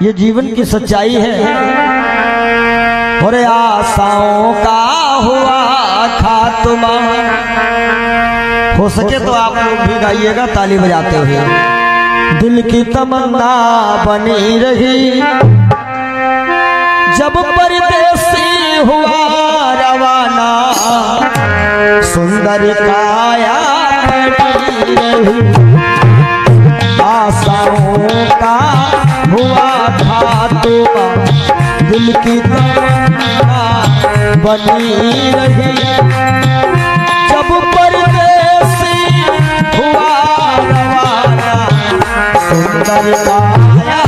ये जीवन की सच्चाई है। और आशाओं का हुआ खात्मा। हो सके तो आप लोग भी गाइएगा ताली बजाते हुए। दिल की तमन्ना बनी रही जब परदेसी हुआ रवाना, सुंदर काया बनी रही। आशाओं का हुआ खात्मा, दिल की तमन्ना बनी रही जब परदेसी हुआ रवाना, सुंदर काया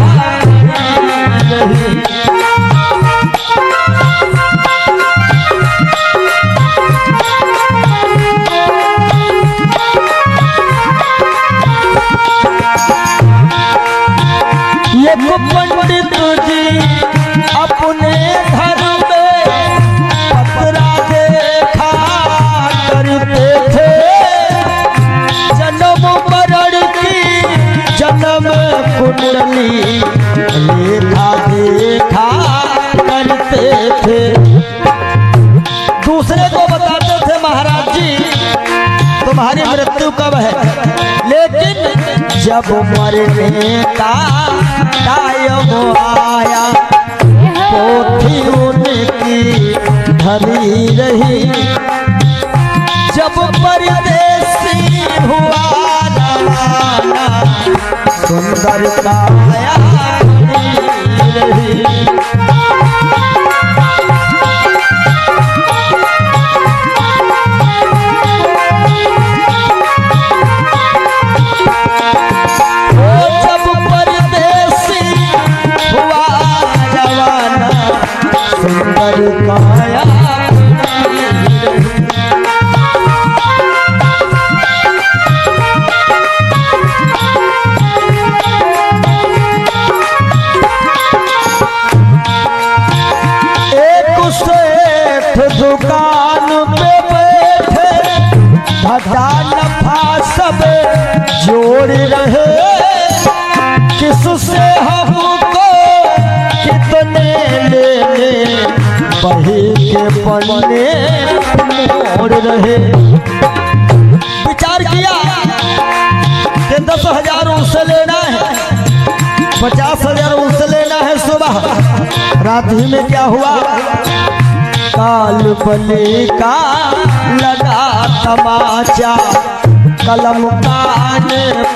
बनी रही। पंडित जी अपने घर में पतरा देखा करते थे, जन्म मरण की जन्म कुंडली लेखा देखा करते थे। दूसरे को बताते थे महाराज जी तुम्हारी मृत्यु कब है, लेकिन जब मरने का टाइम आया पोथी उनकी धरी रही। जब परदेसी हुआ रवाना, सुंदर काया बनी रही। दुकान पे बैठे घटा नफा सब जोड़ रहे, किससे हमको कितने लेने बही के पन्ने मोड़ रहे। विचार किया कि 10,000 उससे लेना है, 50,000 उससे लेना है। सुबह रात ही में क्या हुआ, काल बले का लगा तमाचा, कलम कान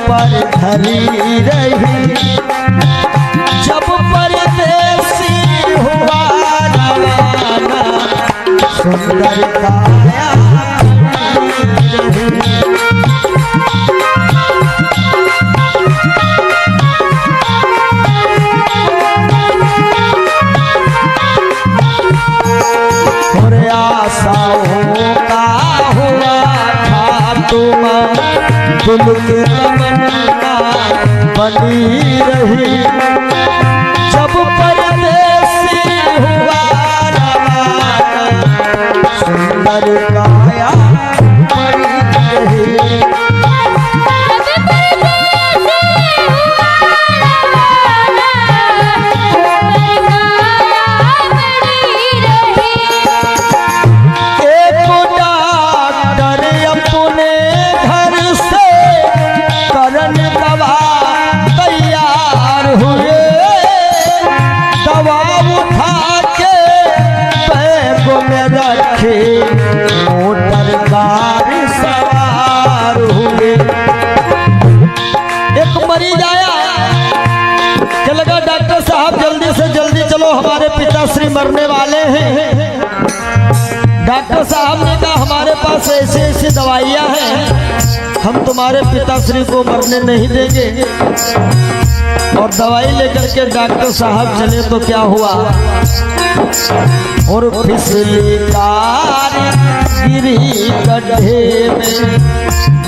पर धरी रही। जब परदेसी हुआ रवाना, सुंदर काया बनी रही। आशाओं का हुआ खात्मा, दिल की तमन्ना बनी रही जब परदेसी हुआ रवाना, सुंदर काया बनी रही। मोटर कार सवार हुए। एक मरीज आया कि लगा डॉक्टर साहब जल्दी से जल्दी चलो हमारे पिताश्री मरने वाले हैं। डॉक्टर साहब ने कहा हमारे पास ऐसी ऐसी दवाइयां हैं, हम तुम्हारे पिताश्री को मरने नहीं देंगे। और दवाई लेकर के डॉक्टर साहब चले तो क्या हुआ, और फिसली कार गिरी गड्ढे में,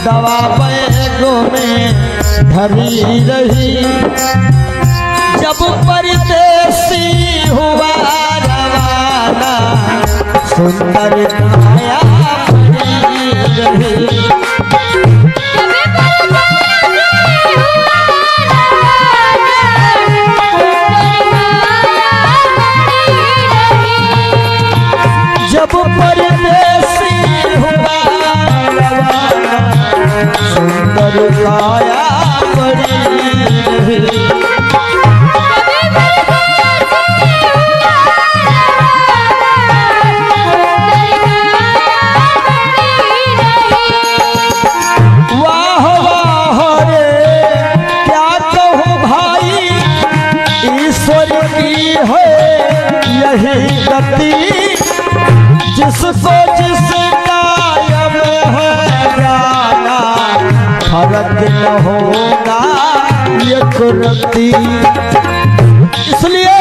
दवा बैगों में धरी रही। जब परदेसी हुआ रवाना, सुंदर काया बनी रही। है यही गति, जिसको जिसका अब है जाना, फर्क न होगा ये कुर्ती। इसलिए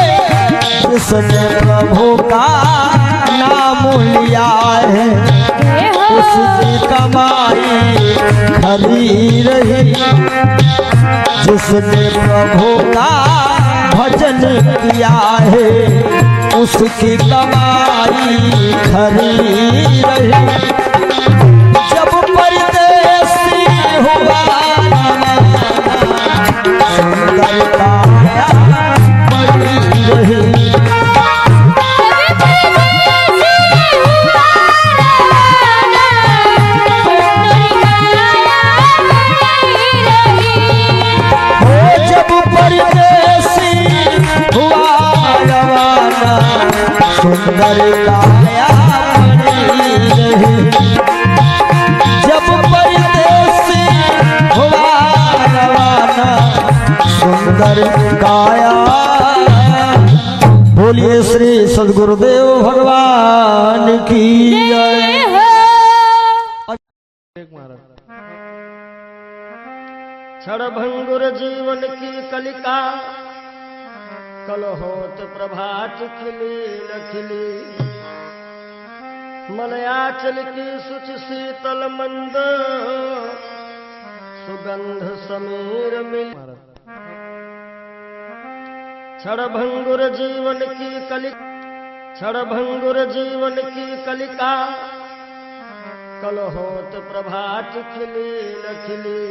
जिसने प्रभु का नाम लिया है, उसकी कमाई खरी रही। जिसने प्रभु का भजन किया है, उसकी कमाई खरी रही। जब परदेसी हुआ सुंदर काया बड़ी रही। सुंदर काया बनी रही। जब परदेसी हुआ रवाना, सुंदर काया। बोलिए श्री सद्गुरुदेव भगवान की जय। क्षणभंगुर जीवन की कलिका, कल होत प्रभात खिली न खिली। मलयाचल की सुच शीतल मंद, सुगंध समीर मिल। क्षणभंगुर जीवन की कलिका, क्षणभंगुर जीवन की कलिका, कल होत प्रभात खिली न खिली।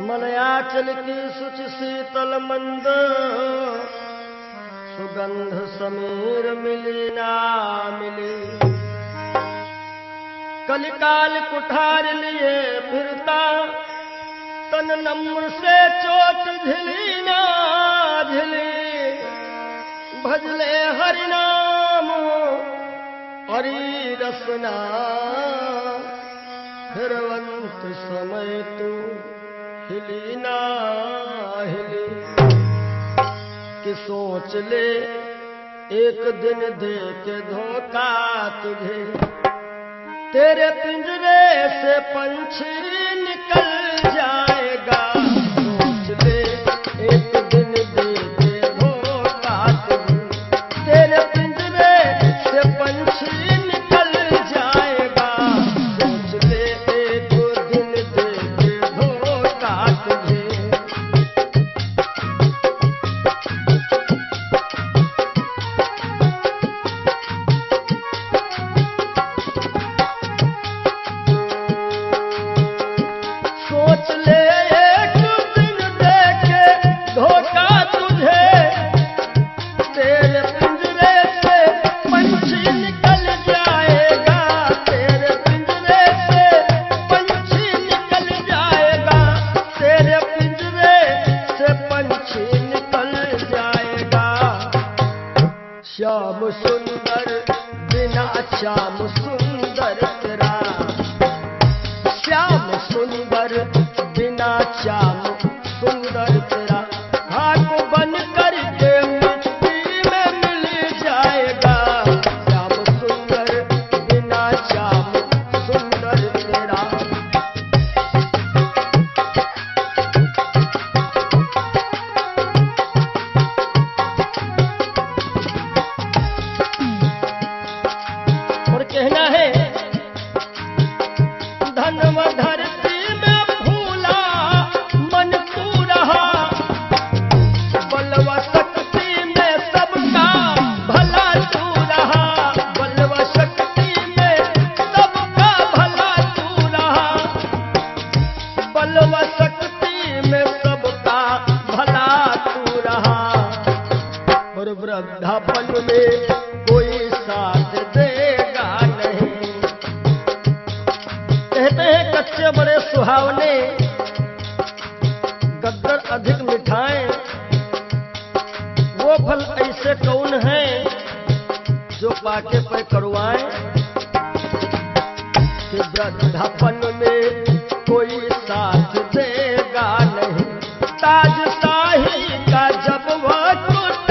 मलयाचल की सुच शीतल मंद, सुगंध समीर मिली ना मिली। कलिकाल कुठार लिए फिरता, तन नम्र से चोट झिली ना झिली। भजले हरि नाम हरि रसना, फिरवंत समय तू हिली ना हिली। कि सोच ले एक दिन दे के धोखा तुझे, तेरे पिंजरे से पंछी निकल जाएगा। सोच ले एक दिन दे के धोखा तुझे, तेरे पिंजरे से पंछी निकल जाएगा। सोच ले एक दिन दे के धोखा तुझे। सोच ले एक दिन दे के धोखा तुझे, तेरे पिंजरे से पंछी निकल जाएगा। तेरे पिंजरे से पंछी निकल जाएगा। तेरे पिंजरे से पंछी निकल जाएगा। श्याम सुंदर बिना श्याम सुंदर तेरा, श्याम सुंदर बिना श्याम सुंदर तेरा। खाक बन करके मिट्टी में मिल जाएगा। श्याम सुंदर बिना श्याम सुंदर तेरा। और कहना है, धनव धरती में फूला मन तू रहा। बलवा शक्ति में सबका भला तू रहा। बलवा शक्ति में सबका भला तू रहा। बलवा शक्ति में सबका भला तू रहा। और वृद्धापन में कोई साथ देगा नहीं। कहते हैं कच्चे बड़े सुहावने, गद्दर अधिक मिठाएं। वो फल ऐसे कौन है जो पाके पे करवाएं। कि वृद्धापन में कोई साथ देगा नहीं। ताज शाही का जब वह टूट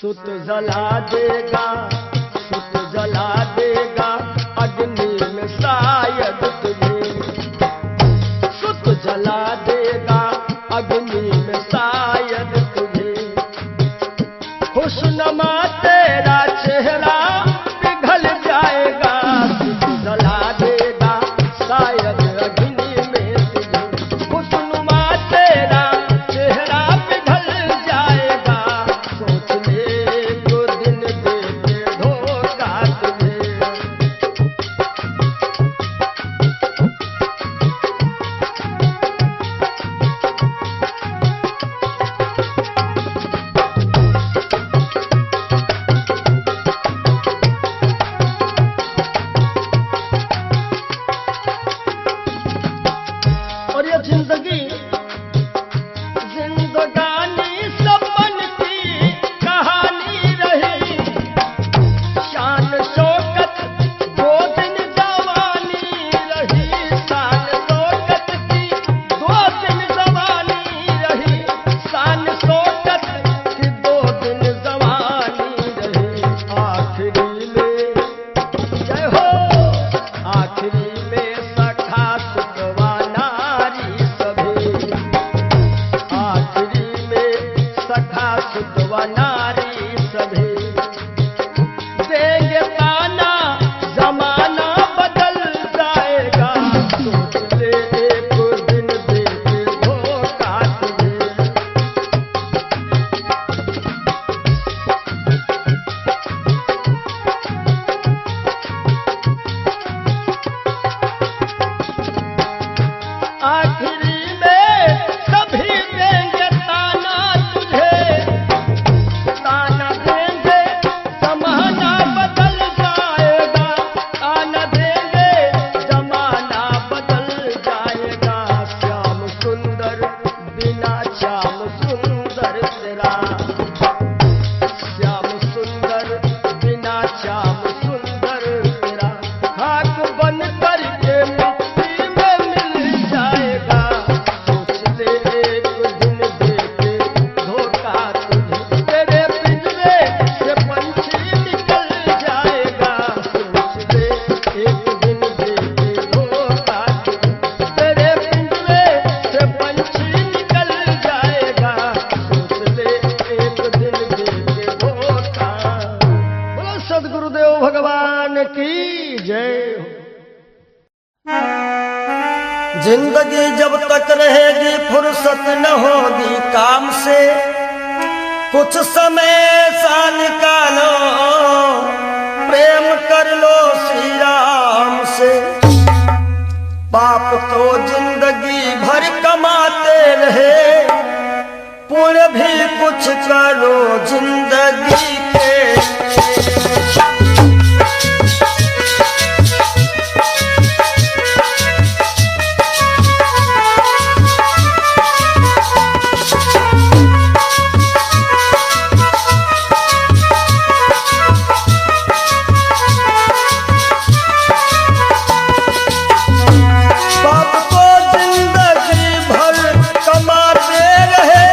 सुत जला देगा, सुत जला देगा अग्नि में शायद तुझे, सुत जला देगा अग्नि में शायद तुझे। खुशनुमा तेरा चेहरा पिघल जाएगा, सुत जला देगा शायद अग्नि में तुझे। खुशनुमा तेरा चेहरा पिघल जाएगा, सोच ले जो दिन दे के धोखा तुझे। और ये जिंदगी जिंदगानी सपन की कहानी रही, शान शौकत दो दिन जवानी रही, शान शौकत की दो दिन जवानी रही, शान शौकत की दो दिन जवानी रही। आखिरी में जय हो, आखिरी में सखा सुतवा नारी सभी, आखिरी में सखा सुतवा नारी सभी। देंगे ताना जमाना बदल जाएगा, सोच ले एक दिन दे के धोखा तुझे। आखिरी में सभी देंगे ताना तुझे, ताना देंगे जमाना बदल जाएगा, ताना देंगे जमाना बदल जाएगा। श्याम सुंदर बिना श्याम सुंदर तेरा, श्याम सुंदर बिना श्याम सुंदर तेरा। खाक बन करके मिट्टी में मिल जाएगा, सोच ले एक दिन दे के धोखा तुझे। तेरे पिंजरे से पंछी निकल जाएगा, सोच ले एक दिन दे के धोखा तुझे। तेरे पिंजरे से पंछी निकल जाएगा, सोच ले एक दिन दे के धोखा। बोलो सद्गुरुदेव भगवान की जय हो। जिंदगी जब तक रहेगी फुर्सत न होगी काम से, कुछ समय सा निकालो प्रेम कर लो श्री राम से। पाप तो जिंदगी भर कमाते रहे, पुण्य भी कुछ करो जिंदगी के। पाप को जिंदगी भर कमाते रहे,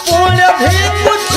पुण्य भी कुछ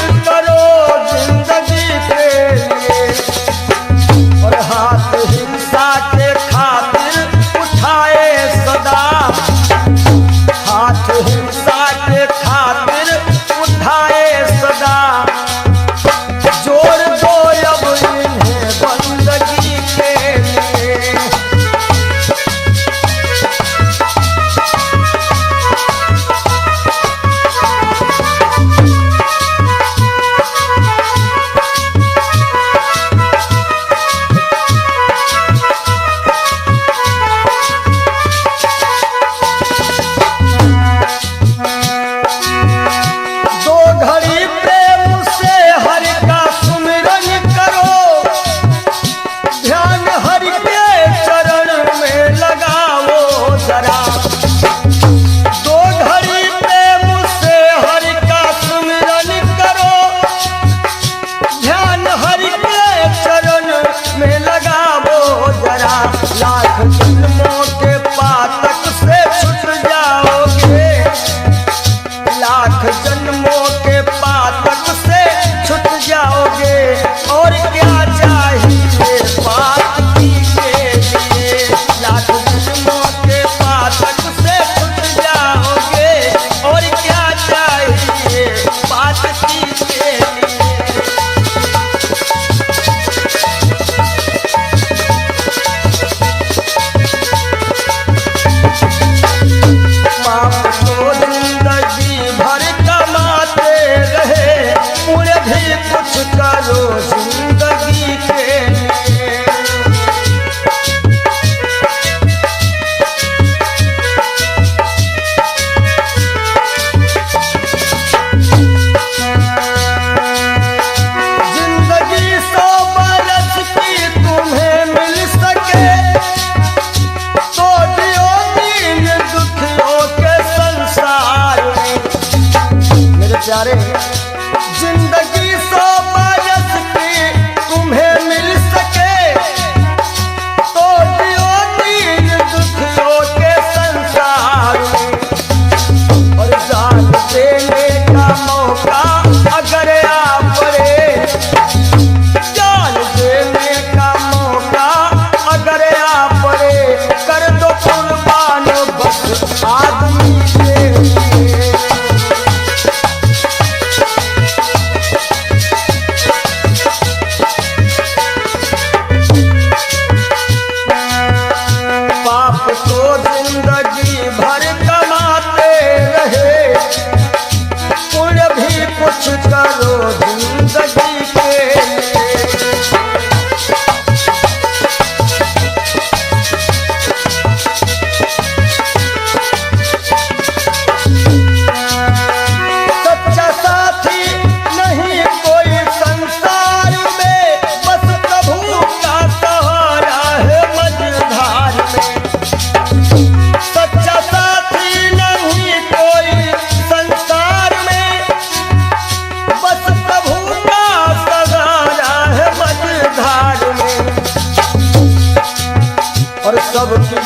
सबकी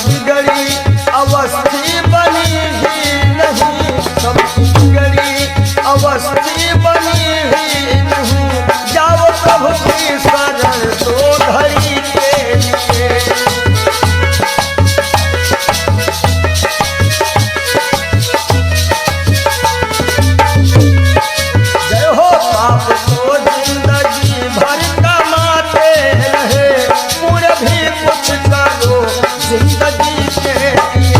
बिगड़ी अवस्थी बनी ही नहीं, सबकी बिगड़ी अवस्थी बनी ही नहीं। जाओ प्रभु की शरण दो घड़ी के लिए। जय हो पाप को जिंदगी भर कमाते रहे, पूरे भी कुछ करो जिंदगी के लिए।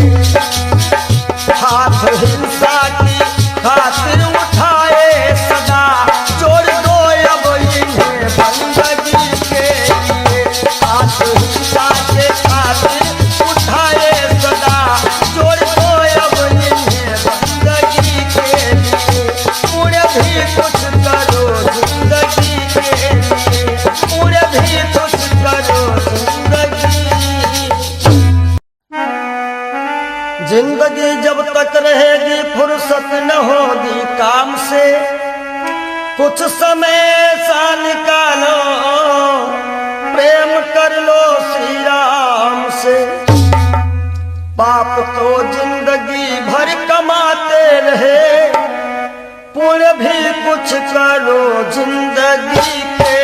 हाथ हिंसा की खातिर उठाए सदा, जोड़ दो अब इन्हें बंदगी के लिए। हाथ हिंसा के खातिर उठाए सदा, जोड़ दो अब इन्हें बंदगी के लिए। पूरे भी कुछ करो जिंदगी के लिए, पूरे भी कुछ करो जिंदगी। जब तक रहेगी फुर्सत न होगी काम से, कुछ समय सा निकालो प्रेम कर लो श्री राम से। पाप तो जिंदगी भर कमाते रहे, पुण्य भी कुछ करो जिंदगी के।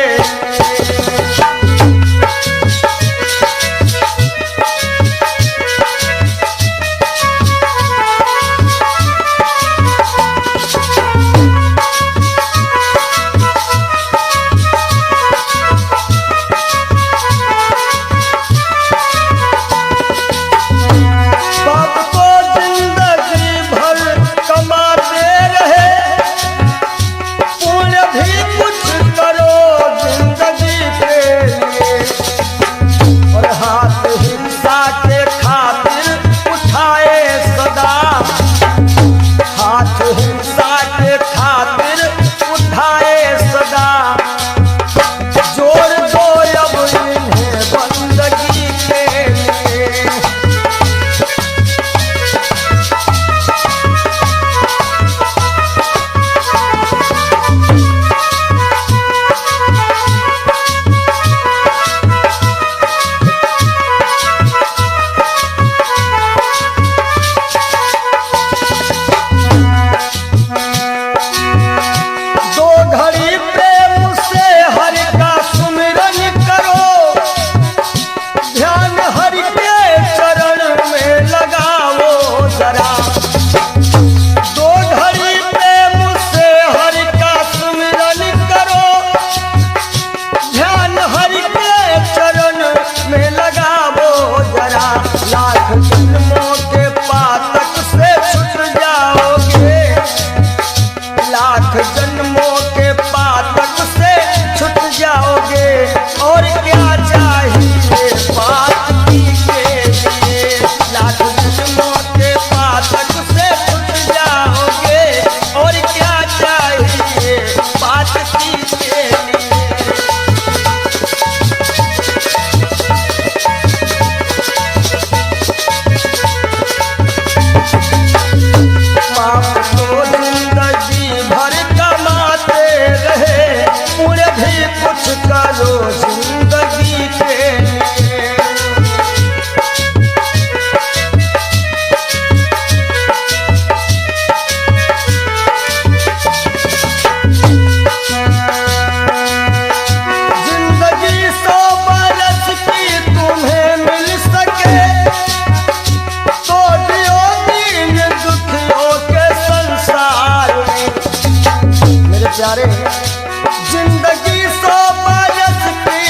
जिंदगी 100 बरस की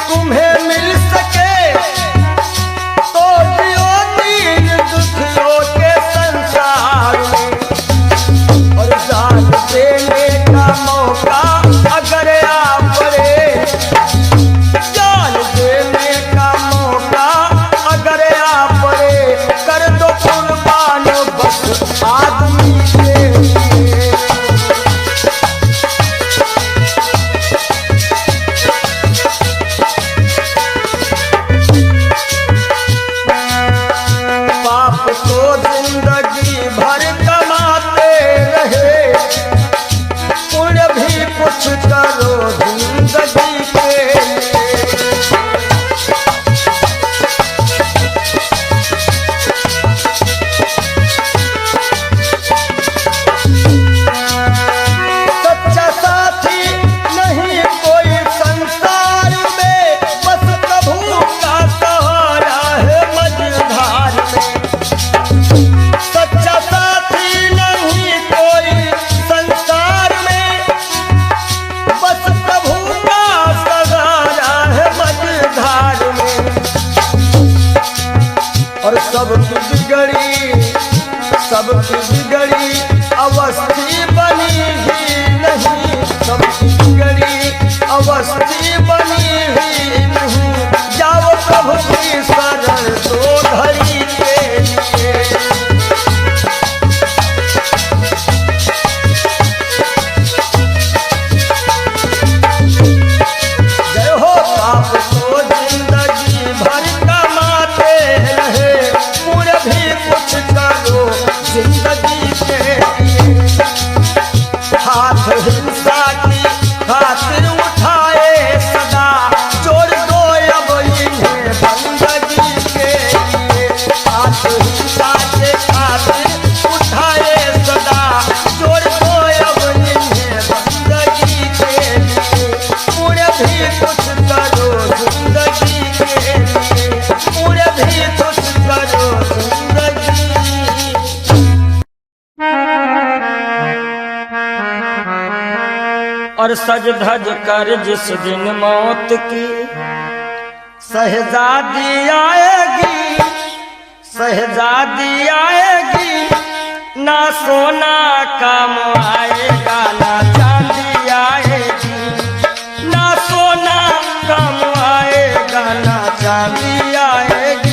तुम्हें मिल सके, तो जियो दीन दुखियों के संसार में। और जान देने का मौका अगर आ पड़े, जान देने का मौका अगर आ पड़े, कर दो कुर्बान बस आदमी के लिए। सबकी बिगड़ी अवस्थी बनी ही नहीं, सबकी बिगड़ी अवस्थी बनी ही नहीं। जाओ प्रभु की शरण दो घड़ी के लिए। जय हो पाप को जिंदगी भर कमाते रहे, पूरे भी कुछ करो जिंदगी के लिए। हाथ हिंसा की खातिर उठाए सदा, जोड़ दो अब इन्हें बंदगी के लिए। हाथ हिंसा के खातिर उठाए सदा, जोड़ दो अब इन्हें बंदगी के लिए। पूरे भी कुछ करो जिंदगी के लिए, पूरे भी कुछ करो जिंदगी। और सज धज कर जिस दिन मौत की शहजादी आएगी, शहजादी आएगी। ना सोना काम आएगा ना चांदी आएगी, ना सोना काम आएगा ना चांदी आएगी।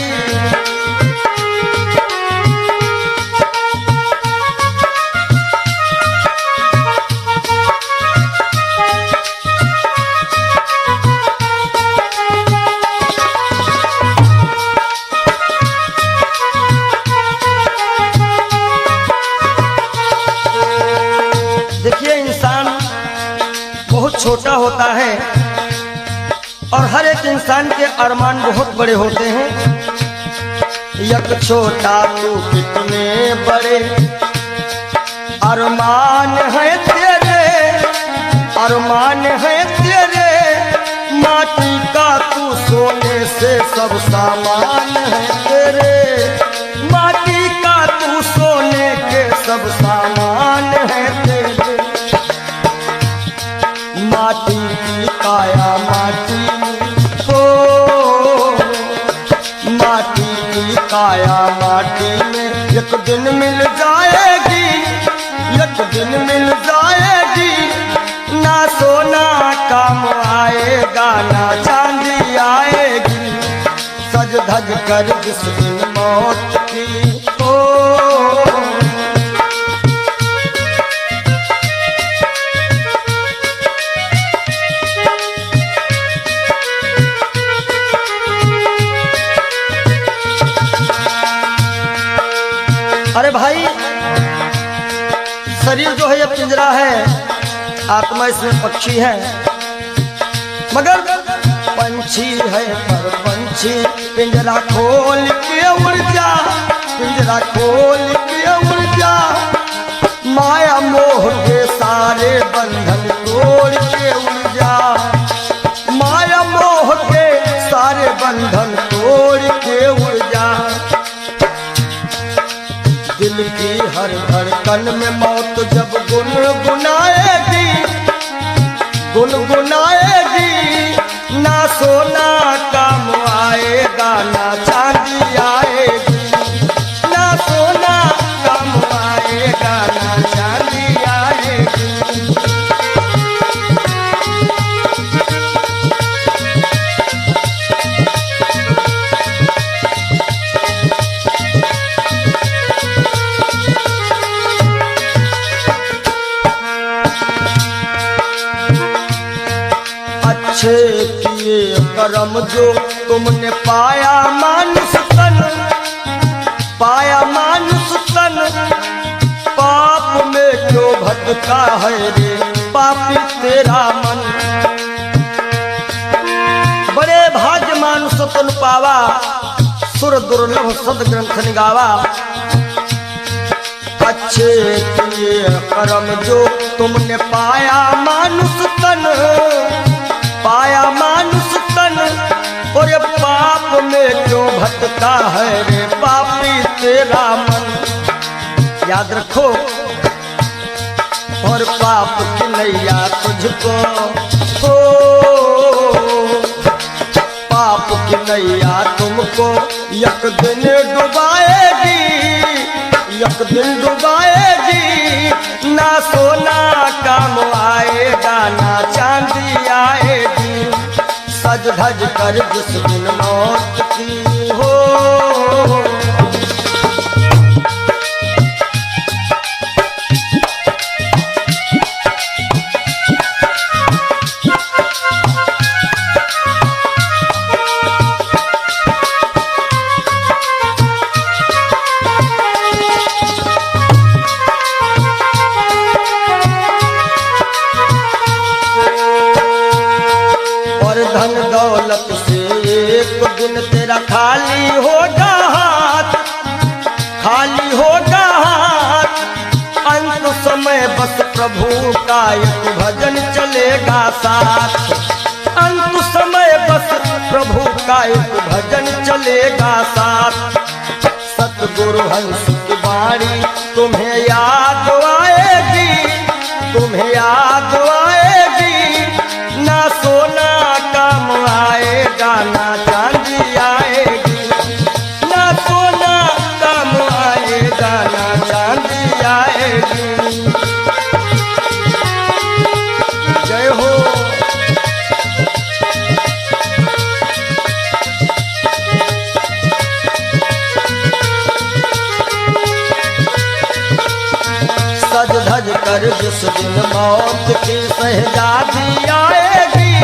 देखिए, इंसान बहुत छोटा होता है और हर एक इंसान के अरमान बहुत बड़े होते हैं। एक छोटा तू कितने बड़े अरमान है तेरे, अरमान है तेरे। माटी का तू सोने से सब सामान है तेरे, माटी का तू सोने के सब सामान है तेरे। माटी की काया माटी को, माटी की काया माटी में एक दिन मिल जाएगी, एक दिन मिल जाएगी। ना सोना काम आएगा ना चांदी आएगी। सज धज कर जिस दिन मौत की हो, अरे भाई, शरीर जो है ये पिंजरा है, आत्मा इसमें पक्षी है। मगर पंछी है पर पंछी पिंजरा खोल के उड़ जा, पिंजरा खोल के उड़ जा। माया मोह के सारे बंधन तोड़ के उड़ जा, माया मोह के सारे बंधन तोड़ के उड़ जा। दिल की हर धड़कन में मौत जब गुनगुनाएगी, गुनगुनाएगी। ना सोना काम आएगा ना चांदी आएगी, ना सोना काम आएगा ना चांदी आएगी। अच्छे किए कर्म जो तुमने पाया मानुष तन, पाया मानुष तन। पाप में क्यों भटका है रे पापी तेरा मन। बड़े भाग्य मानुष तन पावा, सुर दुर्लभ सद ग्रंथ निगावा। अच्छे किए कर्म जो तुमने पाया मानुष तन, पाया मानुष तन। और ये पाप में क्यों भटका है रे पापी तेरा मन। याद रखो, और पाप की नैया तुझको हो, पाप की नैया तुमको एक दिन डुबाएगी, एक दिन डुबाएगी, ना सोना काम आएगा, ना चांदी आएगी। सज धज कर जिस दिन मौत की हो, धन दौलत से एक दिन तेरा खाली होगा हाथ, खाली होगा हाथ। अंत समय बस प्रभु का एक भजन चलेगा साथ, अंत समय बस प्रभु का एक भजन चलेगा साथ। सतगुरु हंस की बाणी तुम्हें याद आएगी, तुम्हें याद आएगी। ना सोना काम आएगा, ना चांदी आएगी, ना सोना काम आएगा, ना चांदी आएगी। जय हो। सज धज कर जिस दिन मौत की शहजादी आएगी,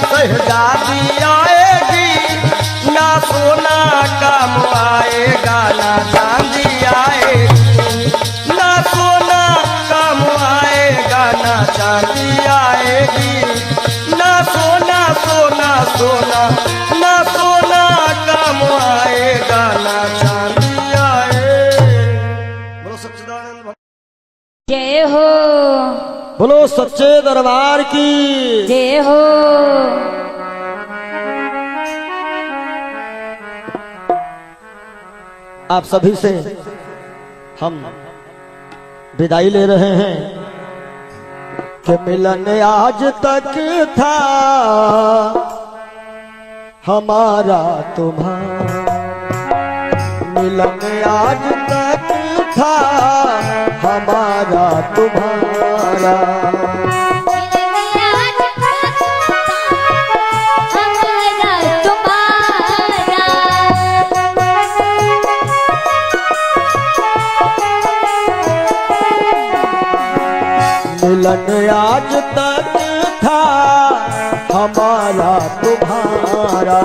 शहजादी आएगी। ना सोना काम आएगा, ना चांदी आएगी, ना सोना काम आएगा, ना चांदी आएगी। ना सोना सोना सोना, ना सोना काम आएगा, ना चांदी आएगी। बोलो सच्चिदानंद जय हो, बोलो सच्चे दरबार की जय हो। आप सभी से हम विदाई ले रहे हैं कि मिलन आज तक था हमारा तुम्हारा, मिलन आज तक था हमारा तुम्हारा। मिलन आज तक था हमारा तुम्हारा।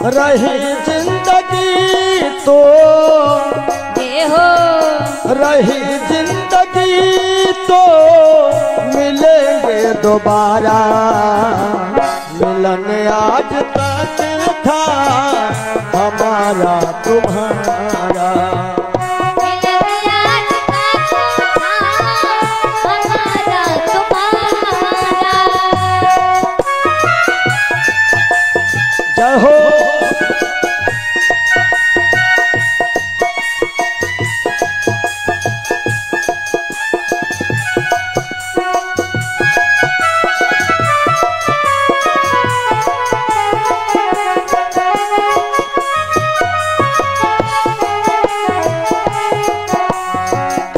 रही जिंदगी तो रही जिंदगी तो मिलेंगे दोबारा। मिलन आज तक था हमारा तुम्हारा। जय हो।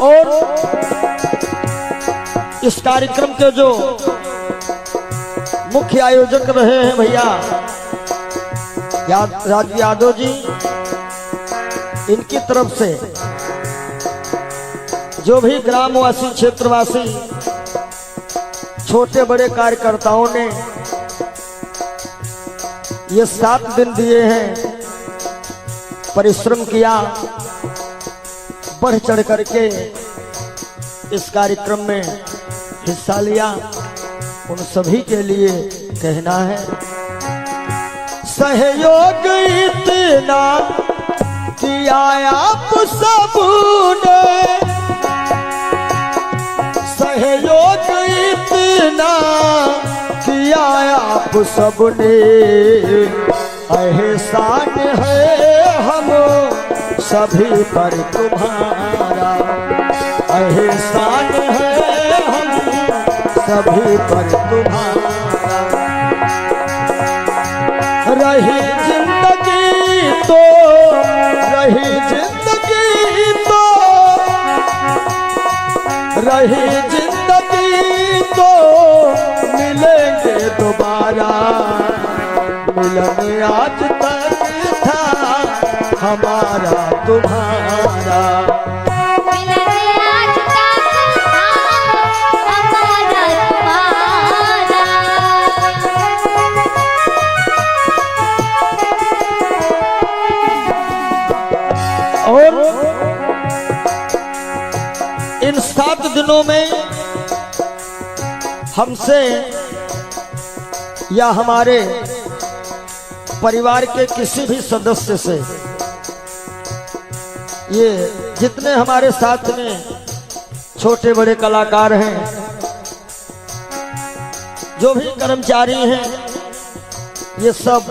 और इस कार्यक्रम के जो मुख्य आयोजक रहे हैं भैया राजू यादव जी, इनकी तरफ से जो भी ग्रामवासी क्षेत्रवासी छोटे बड़े कार्यकर्ताओं ने ये 7 दिन दिए हैं, परिश्रम किया, बढ़ चढ़ करके इस कार्यक्रम में हिस्सा लिया, उन सभी के लिए कहना है सहयोग इतना किया आप सबने, सहयोग इतना किया आप सबने। एहसान है हम सभी पर तुम्हारा, एहसान है हम सभी पर तुम्हारा। रही जिंदगी तो रही जिंदगी तो मिलेंगे दोबारा। मिलन आज तक था हमारा तुम्हारा। मिलन आज तक था हमारा तुम्हारा। और इन 7 दिनों में हमसे या हमारे परिवार के किसी भी सदस्य से, ये जितने हमारे साथ में छोटे बड़े कलाकार हैं, जो भी कर्मचारी हैं, ये सब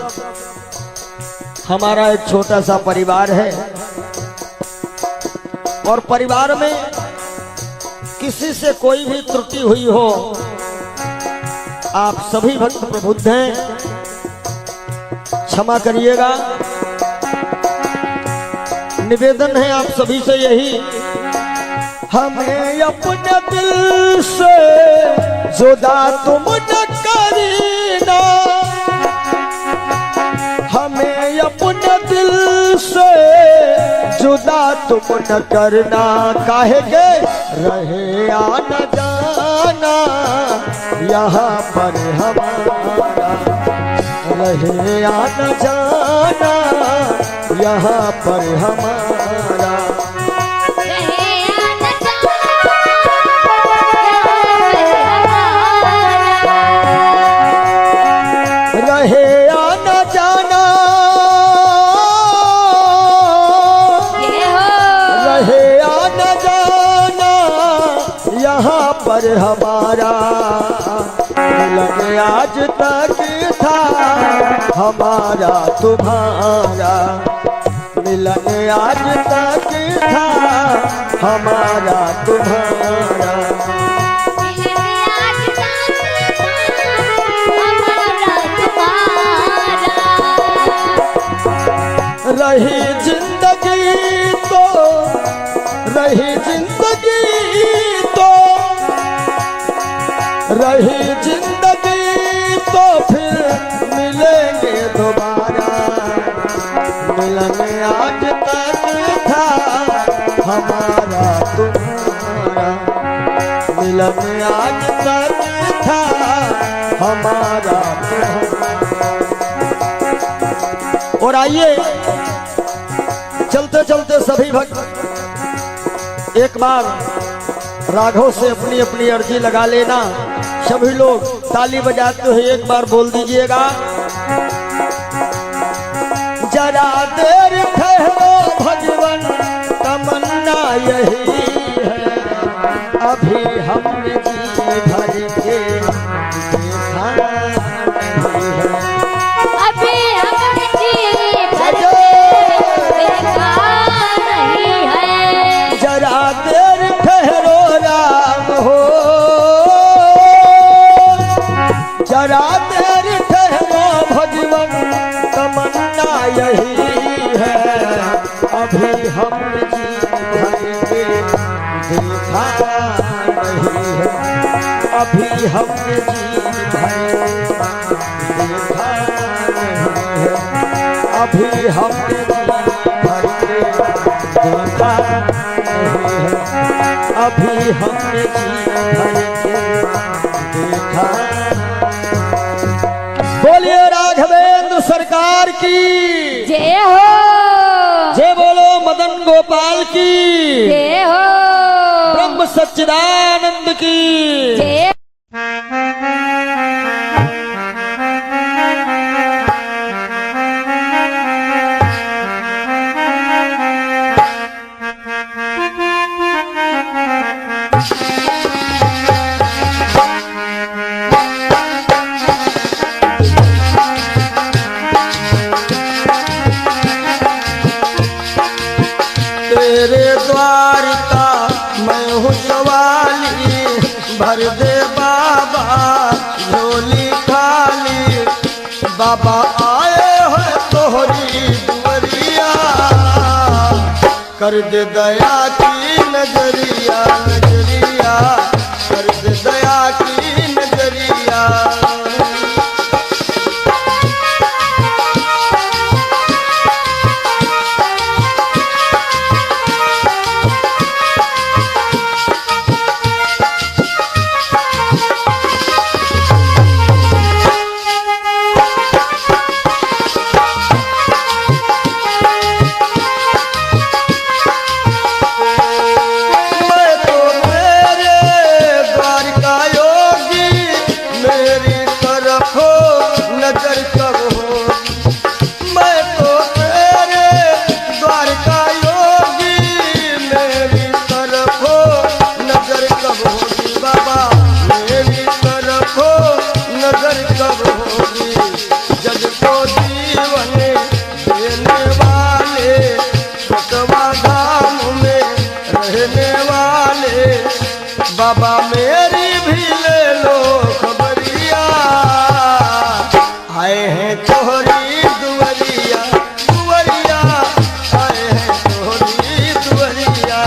हमारा एक छोटा सा परिवार है। और परिवार में किसी से कोई भी त्रुटि हुई हो, आप सभी भक्त प्रबुद्ध हैं, क्षमा करिएगा। निवेदन है आप सभी से यही, हमें अपने दिल से जुदा तुम न करीना। हमें अपने दिल से जुदा तुम न करना। काहेगे रहे आना जाना यहाँ पर हमारा। रहे आना जाना यहाँ पर हमारा। रहे आना जाना रहे आना जाना ये हो। रहे आना जाना यहाँ पर हमारा। मिलन आज तक था हमारा तुम्हारा। मिलन आज तक था हमारा तुम्हारा। मिलन आज तक था हमारा तुम्हारा। रही जिंदगी तो रही जिंदगी तो रही जिंदगी तो फिर मिलेंगे दोबारा। मिलन आज तक था हमारा तुम्हारा। मिलन आज तक था हमारा तुम्हारा। और आइए चलते चलते सभी भक्त एक बार राघव से अपनी अपनी अर्जी लगा लेना। सभी लोग ताली बजाते हुए एक बार बोल दीजिएगा, जरा देर ठहरो भगवन तमन्ना यही है। अभी हमने जी भर के देखा नहीं है। अभी हमने जी भर के देखा नहीं है। जरा देर ठहरो राम हो। जरा देर ठहरो भगवन तमन्ना यही है। अभी हम जी भर के देखा नहीं है। अभी हम जी भर के देखा नहीं है। अभी हम जी भर के देखा नहीं है। अभी हमने जी भर के देखा। बोलिए राघवेंद्र सरकार की जय हो। जय। बोलो मदन गोपाल की जय हो। ब्रह्म सच्चिदानंद की जय। तेरे द्वार का मैं हूँ सवाली। भर दे बाबा झोली खाली। बाबा आए हैं तोहरी दुआरिया। कर दे दया की नजरिया नजरिया कर दे दया की नजरिया बाबा मेरी भी ले लो खबरिया आए हैं तोहरी दुवरिया दुवरिया आए हैं तोहरी दुवरिया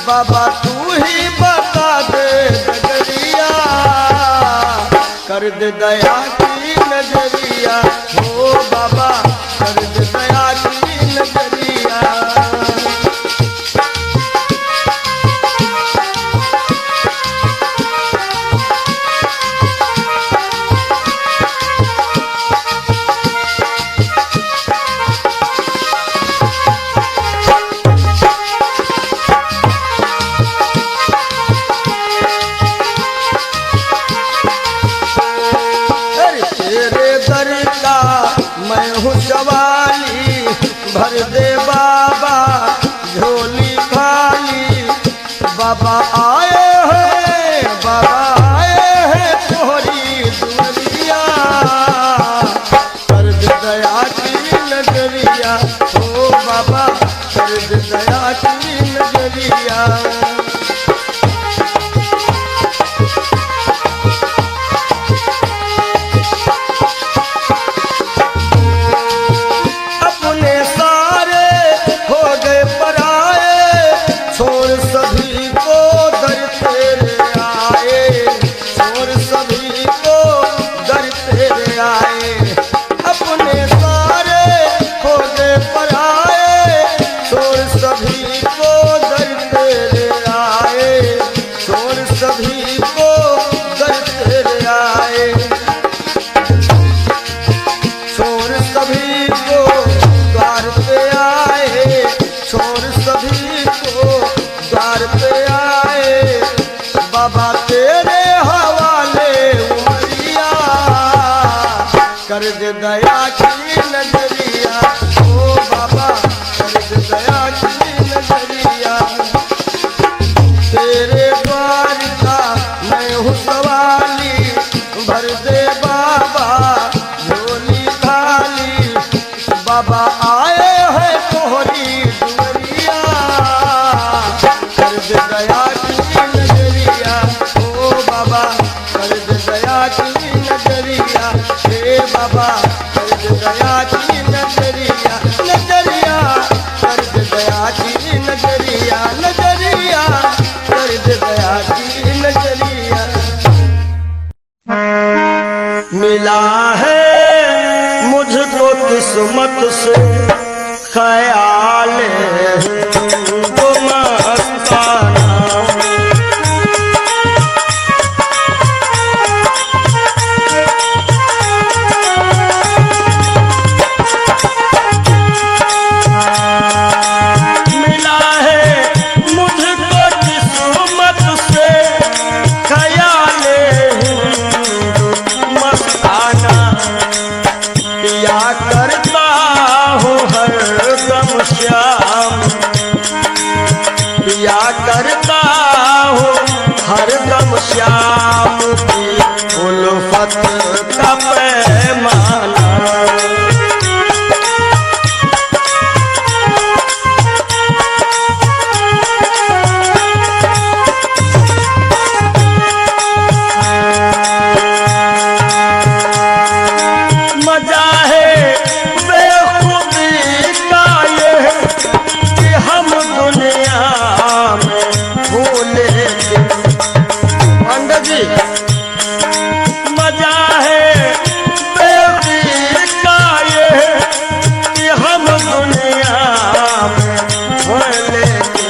बाबा तू ही बता दे नजरिया कर दे दया की नजरिया हो बाबा कर दे दया की नजरिया मैं हूँ जवानी भर दे बाबा झोली खाली बाबा आए हैं तोहरी दुनिया कर दे दया की नजरिया ओ बाबा कर दे दया की नजरिया बाबा तेरे हवाले उमरिया कर दे दया की नजरिया ओ बाबा कर दे दया की नजरिया तेरे द्वार का मैं हूँ सवाली भर दे बाबा झोली थाली बाबा आए हैं तोहरी दुवरिया कर दे दया की नजरिया ओ बाबा कर दे दया की नजरिया हे बाबा कर दे दया की नजरिया नजरिया कर दे दया की नजरिया नजरिया कर दे दया की नजरिया मिला है मुझको किस्मत से खयाल किया करता हूँ हरदम श्याम की उल्फत का पैमाना। मजा है बेखुदी का ये कि हम दुनिया में भूले थे। पंडित जी, मजा है बेखुदी का ये कि हम दुनिया में भूले थे।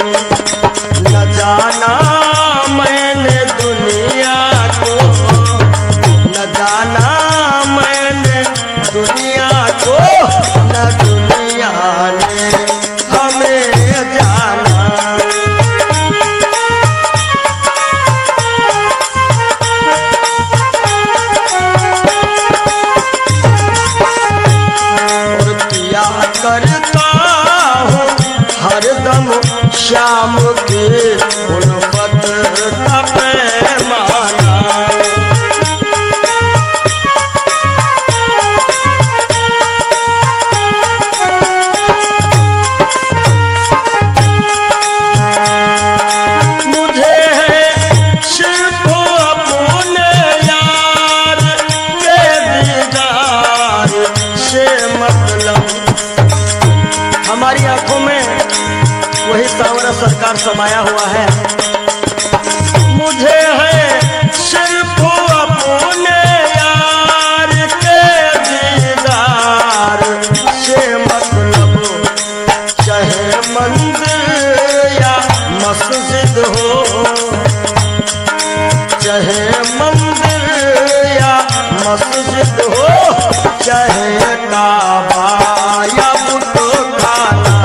न जाना मैंने दुनिया को, न जाना मैंने दुनिया को, न दुनिया ने हमें जाना। और किया करता हूँ हरदम शाम की उल्फत का पैमाना। मुझे है सिर्फ अपने यार के दीदार से मतलब। हमारी आंखों में वही सांवरा सरकार समाया हुआ है। मुझे है सिर्फ अपने यार के दीदार से मतलब। चाहे मंदिर या मस्जिद हो, चाहे मंदिर या मस्जिद हो, चाहे काबा या बुतखाना।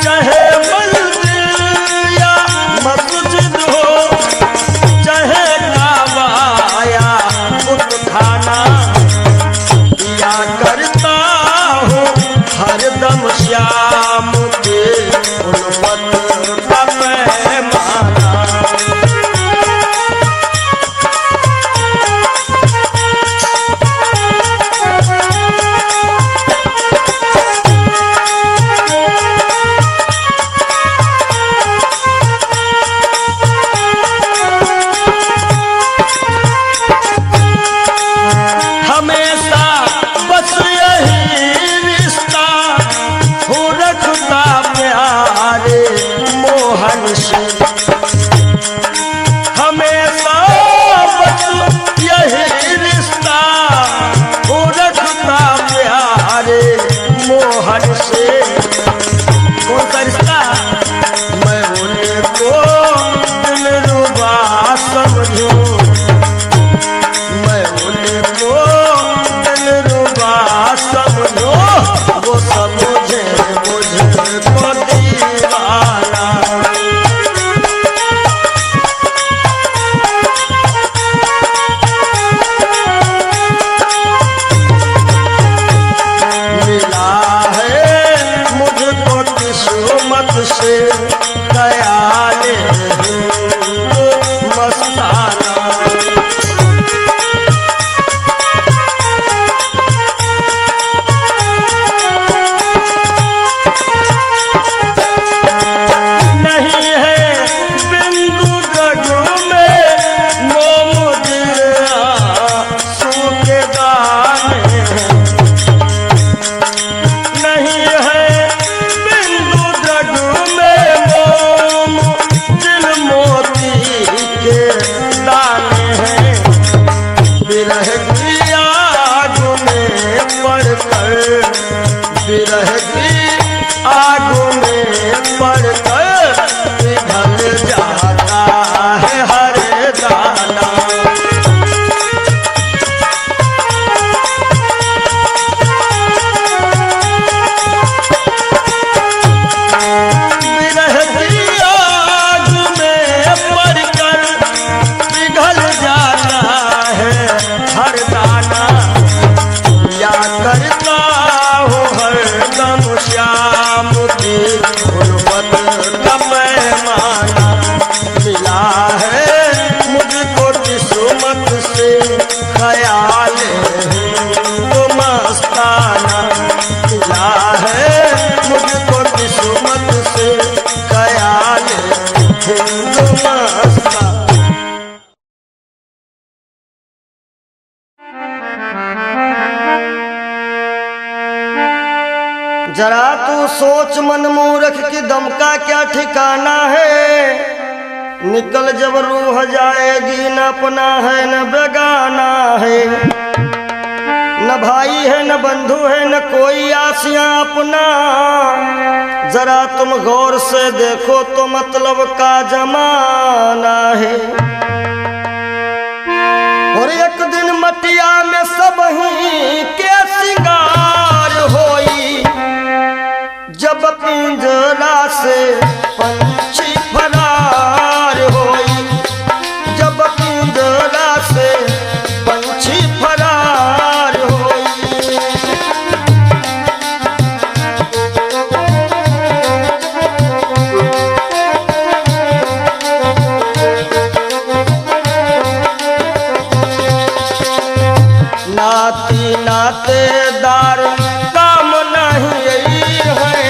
चाहे मंदिर या मस्जिद हो, चाहे काबा या बुतखाना। ख्याल हिंदू मस्ताना मिला है मुझको किस्मत से ख्याल हिंदू मस्ताना। जरा तू सोच मन मूर्ख की दम का क्या ठिकाना है। निकल जब रूह जाएगी न अपना है न बेगाना है, न भाई है न बंधु है न कोई आसियां अपना। जरा तुम गौर से देखो तो मतलब का जमाना है। और एक दिन मटिया में सब ही के सिंगार होई, जब पिंजरा से पंछी फरार होई, जब पिंजरा से पंछी फरार होई। नाती नातेदार काम नहीं है,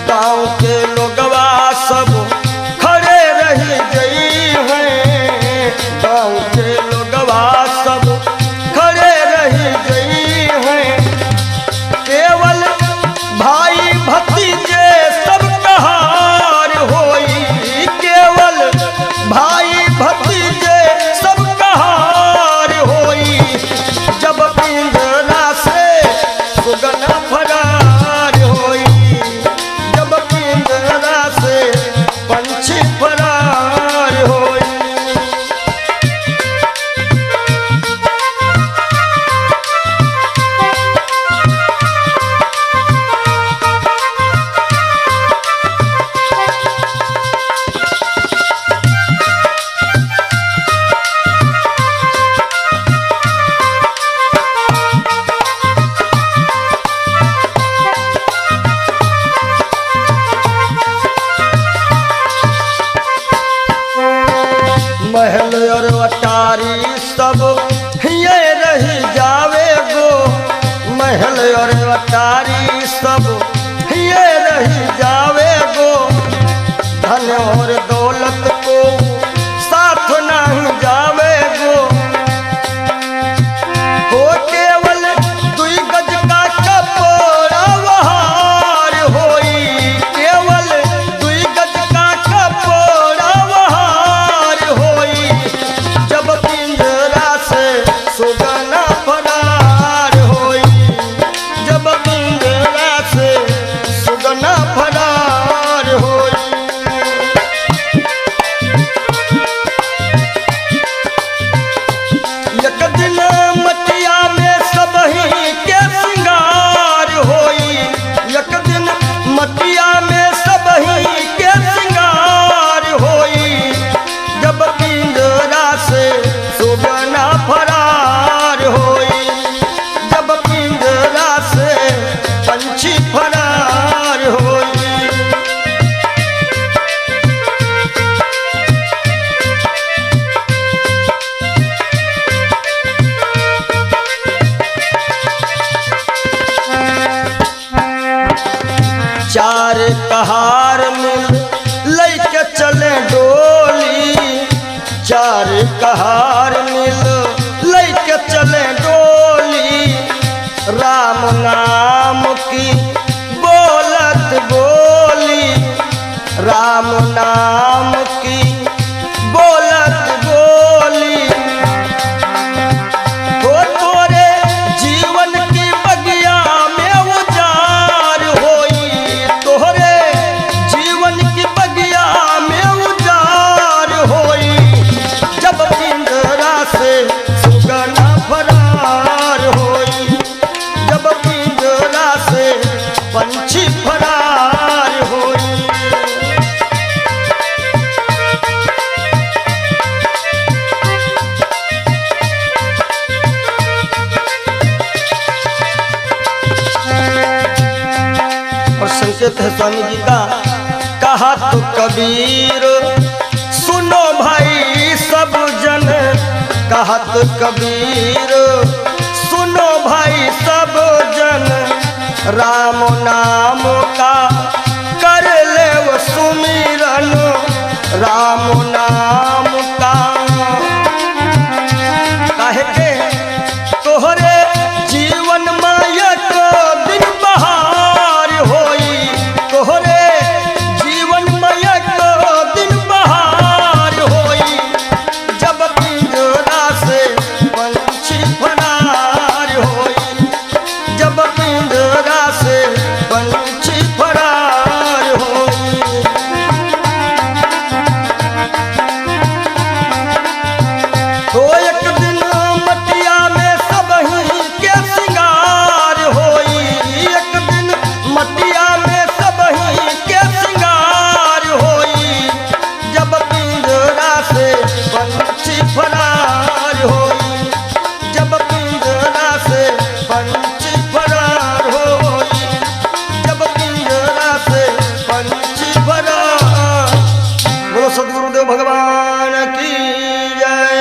गाँव के लोगवा सब खड़े रही गई हैं। गाँव के लोगवा सब खड़े रही गई हैं। केवल भाई भतीजे सब कहार होई, केवल भाई भतीजे सब कहार होई। जब पिंजरा से सुगना फरार होई, जब पिंजरा से पंछी फरार होई। महल और अटारी सब ये रही जावे गो, महल और अटारी सब ये रही जावे गो। धन और दौलत को साथ नहीं जावे गो। हो केवल दुई गज का कपड़ा वहार होई, केवल दुई गज का कपड़ा वहार होई। जब पिंजरा से सुगना फरार होई, जब पिंजरा से सुगना फरार होई। एक दिन मटिया में सब ही के सिंगार होई, एक दिन मटिया में सब ही के सिंगार होई। जब पिंजरा से सुगना फरार होई, जब पिंजरा से पंछी फरार होई। चार कहार मिल लैके चले डोली, चार कहार मिल लैके चले डोली। राम नाम की बोलत बोली, राम नाम की बोलत बोली। हो तोरे जीवन की बगिया में उजार होई, तोहरे जीवन की बगिया में उजार होई। जब पिंजरा से सुगना फरार होई, जब पिंजरा से पंछी फरार होई। और संकेत है स्वामी जी का, कहा तो कबीर सुनो भाई सब जन, कहा कबीर सुनो भाई सब जन, राम नाम का कर ले वो सुमिरन, राम नाम का। काहे के तोहरे जीवन मायक दिन बहार होई, तोहरे जीवन मायक दिन बहार होई, जब पिंजरा से पंछी फरार होई, जब पिंजरा से पंछी फरार होई। तो एक दिन मटिया में सबही के सिंगार होई, एक दिन मटिया में सबही के सिंगार होई, जब पिंजरा से पंछी फरार होई, जब पिंजरा से पंछी फरार होई, जब पिंजरा से पंछी फरार। बोलो सद्गुरुदेव भगवान की जय।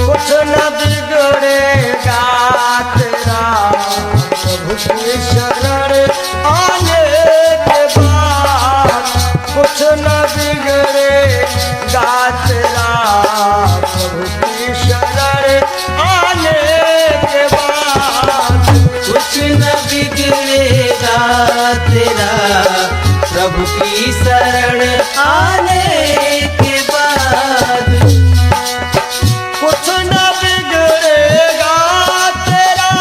कुछ न बिगड़ेगा तेरा प्रभु की शरण आने के बाद, कुछ न बिगड़ेगा तेरा प्रभु की शरण आने के बाद, कुछ न बिगड़ेगा तेरा प्रभु की शरण आने के बाद। कुछ न बिगड़ेगा तेरा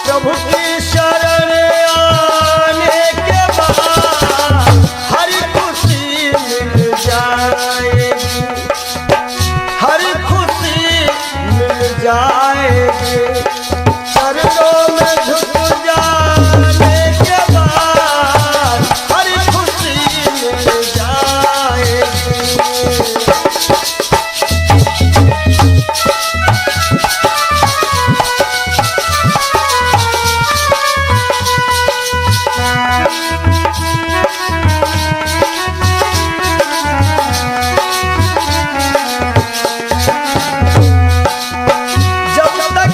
प्रभु की शरण आने के बाद, हर खुशी मिल जाएगी, हर खुशी मिल जाएगी, चरणों में झुक जाने के बाद, हर खुशी मिल जाएगी। जब तक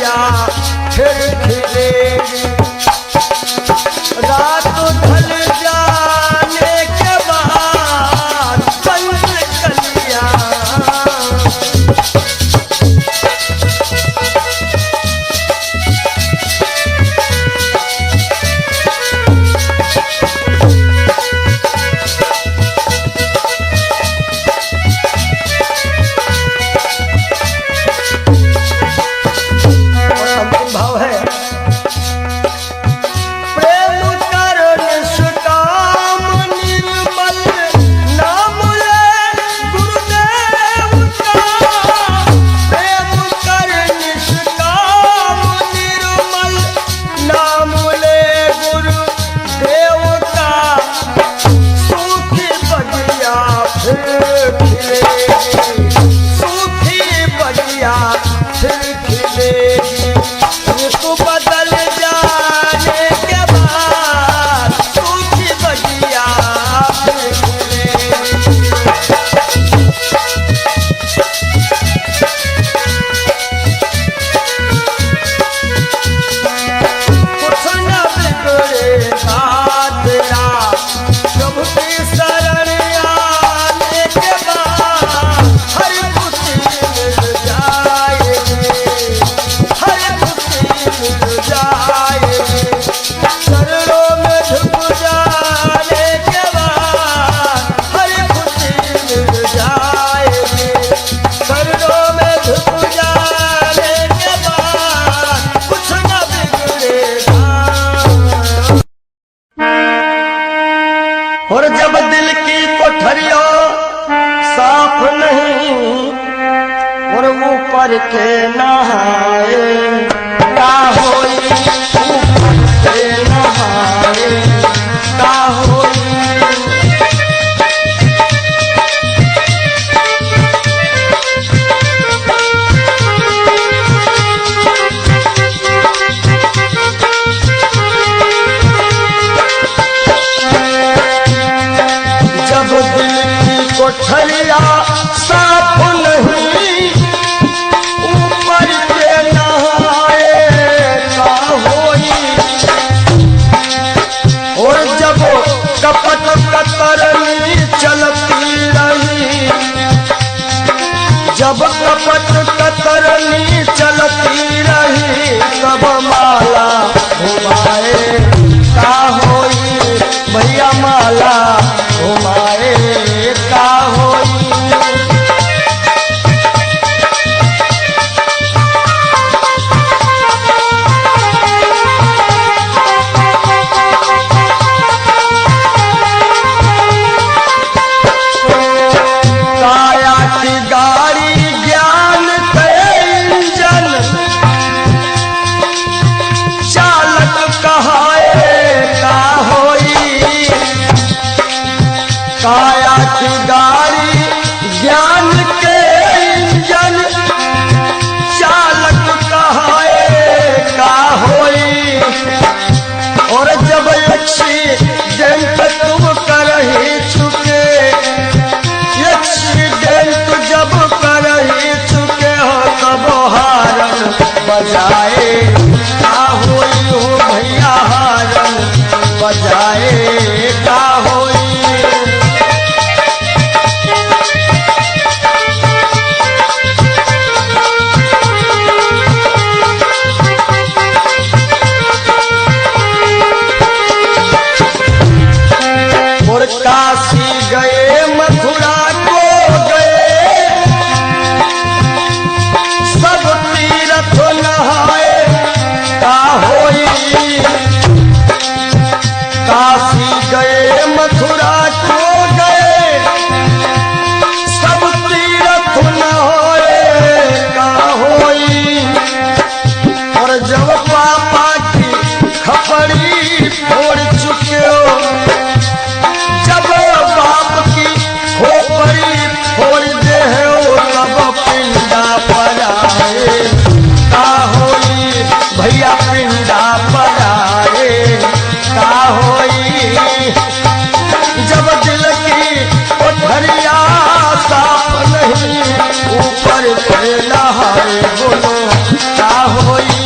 कलिया फिर खिलेगी। रात ढल जाने के बाद बंद कलिया भाव है प्रेम कर निष्काम निर्मल नाम ले गुरुदेव का। प्रेम कर निष्काम निर्मल नाम ले गुरुदेव का। सूखी बगिया फिर खिलेगी, सूखी बगिया फिर खिलेगी। ऋतु बदल जाने के बाद सूखी बगिया फिर खिलेगी। कुछ न बिगड़ेगा तेरा प्रभु की शरण आने के बाद। हर खुशी मिल जाएगी, हर खुशी मिल जाएगी। शरणों में झुक जाने के बाद हर खुशी मिल जाएगी। शरणों में झुक जाने के बाद कुछ न बिगड़ेगा। और जब दिल की कोठरियों साफ नहीं और ऊपर के नहाए का होई, ऊपर के नहाए का होई। जब दिल की कोठरिया साफ नहीं ऊपर के नहाए का होई। और जब कपट कतरनी चलती रही, जब कपट कतरनी चलती रही तब माला घुमाए का होई। भैया माला घुमाए का होई। काया की गाड़ी ज्ञान के इंजन, चालक कहाए का होई। काया की गाड़ी ज्ञान के इंजन, चालक कहाए का होई। और जब एक्सीडेंट तुम कर ही चुके, एक्सीडेंट जब कर ही चुके हो तब हारन बजाए का होई। हो भैया हारन बजाए का होई। और काशी गए मथुरा को गए, सब तीर्थ नहाए का होई। काशी गए मथुरा को गए, सब तीर्थ नहाए का होई। और जब पापा की खपड़ी फोड़ चुके हो, जब बाप की खोपड़ी फोड़ दे हो तब पिंडा पर आए का होई। भैया पिंडा पर आए का होई। जब दिल की कोठरिया साफ नहीं ऊपर से नहाए बोलो का होई।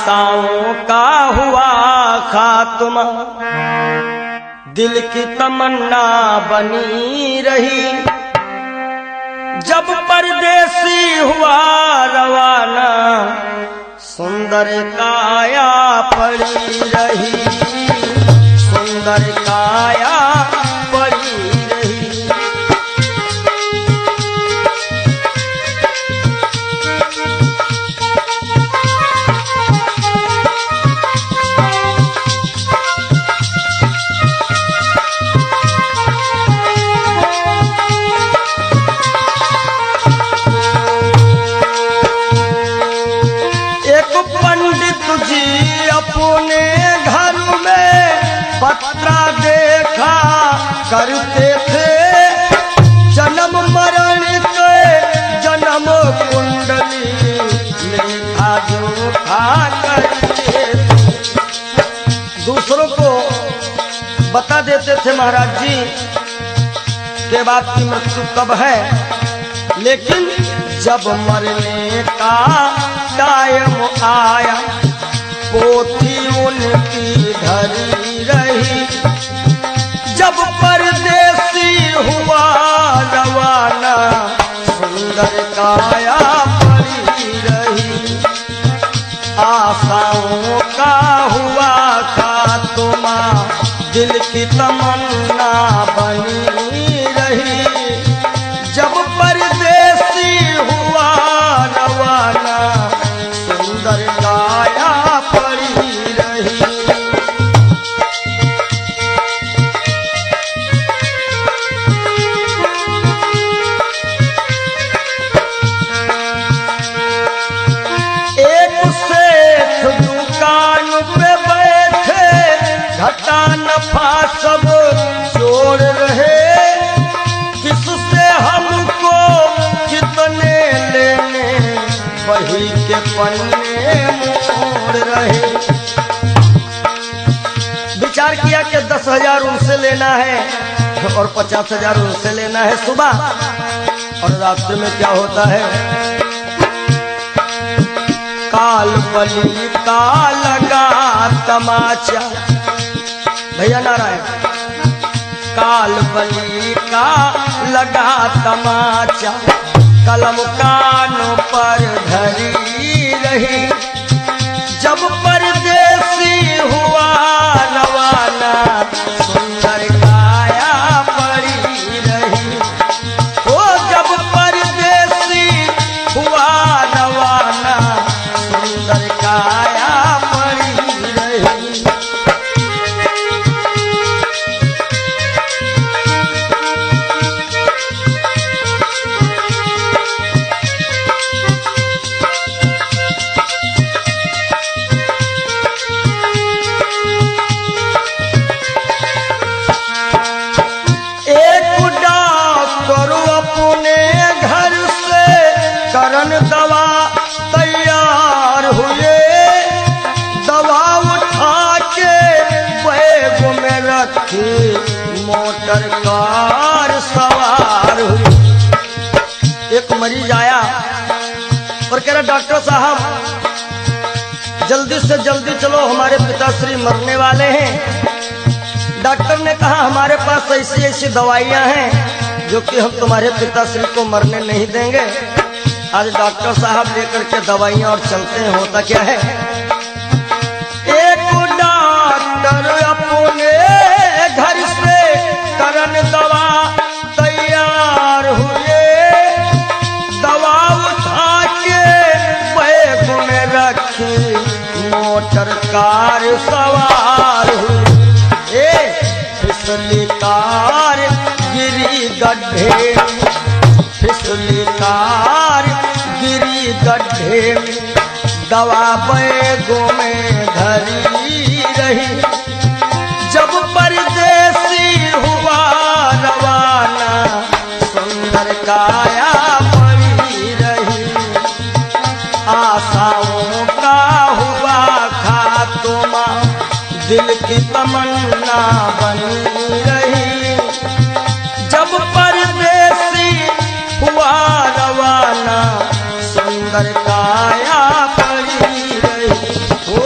आशाओं का हुआ खात्मा, दिल की तमन्ना बनी रही। जब परदेसी हुआ रवाना, सुंदर काया पड़ी रही, सुंदर काया पड़ी रही। एक पंडित जी अपने घर में पत्रा देखा करते थे, जन्म मरण के जन्म कुंडली लेखा जोखा करते थे। दूसरों को बता देते थे महाराज जी के बाद की मृत्यु कब है, लेकिन जब मरने का टाइम आया, पोथी उनकी धरी रही। जब परदेसी हुआ रवाना, सुंदर काया पड़ी रही। आशाओं का हुआ खात्मा, दिल की तमन्ना बनी रही। जब परदेसी हुआ रवाना, सुंदर काया पड़ी रही। एक सेठ दुकान पे बैठे, घाटा नफा सब जोड़ रहे। किससे हमको कितने लेने, वही के पन्ने मोड़ रहे। विचार किया कि 10,000 उनसे लेना है और 50,000 उनसे लेना है सुबह, और रास्ते में क्या होता है, काल बली का लगा तमाचा। भैया नारायण, काल बली का लगा तमाचा, कलम कानों पर धरी रही। जब परदेसी हुआ रवाना, सुंदर काया पड़ी रही। ओ जब परदेसी हुआ रवाना, सुंदर काया पड़ी रही। करन दवा तैयार हुए, दवा उठा के बैग में रखी, मोटर कार सवार हुए। एक मरीज आया और कह रहा, डॉक्टर साहब जल्दी से जल्दी चलो, हमारे पिताश्री मरने वाले हैं। डॉक्टर ने कहा, हमारे पास ऐसी ऐसी दवाइयां हैं जो कि हम तुम्हारे पिताश्री को मरने नहीं देंगे। आज डॉक्टर साहब लेकर के दवाइयां और चलते हैं। होता क्या है, एक डॉक्टर अपने घर से करन दवा तैयार हुए, दवा उठा के बैग में रखी, मोटर कार सवार हुई। फिसली कार गिरी गड्ढे, फिसली कार गिरी गड्ढे, दवा बैगों में धरी रही। जब परदेसी हुआ रवाना, सुंदर काया पड़ी रही। आशाओं का हुआ खात्मा, दिल की तमन्ना बनी रही। जब परदेसी हुआ रवाना, सुंदर काया पड़ी रही।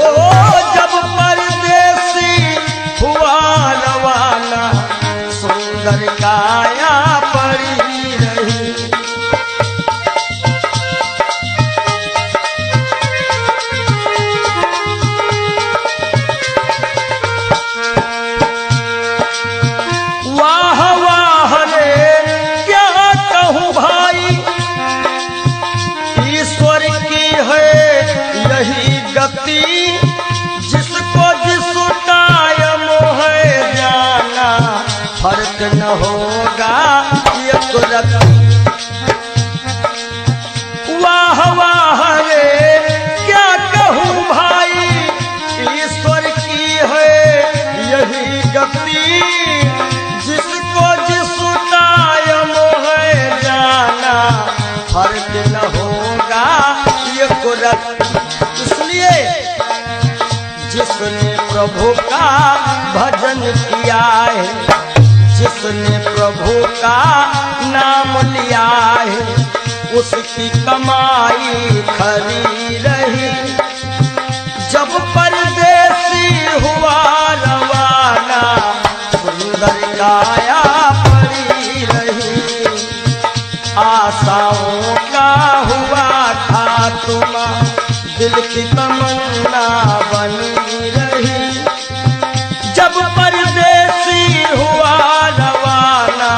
शक्ति जिसको जिस टाइम है जाना फर्क न होगा ये कुदरत। इसलिए जिसने प्रभु का भजन किया है, जिसने प्रभु का नाम लिया है, उसकी कमाई खरी रही। जब परदेसी हुआ रवाना सुंदर काया पड़ी रही। आशाओं का हुआ खात्मा दिल की तमन्ना बनी रही। जब परदेसी हुआ रवाना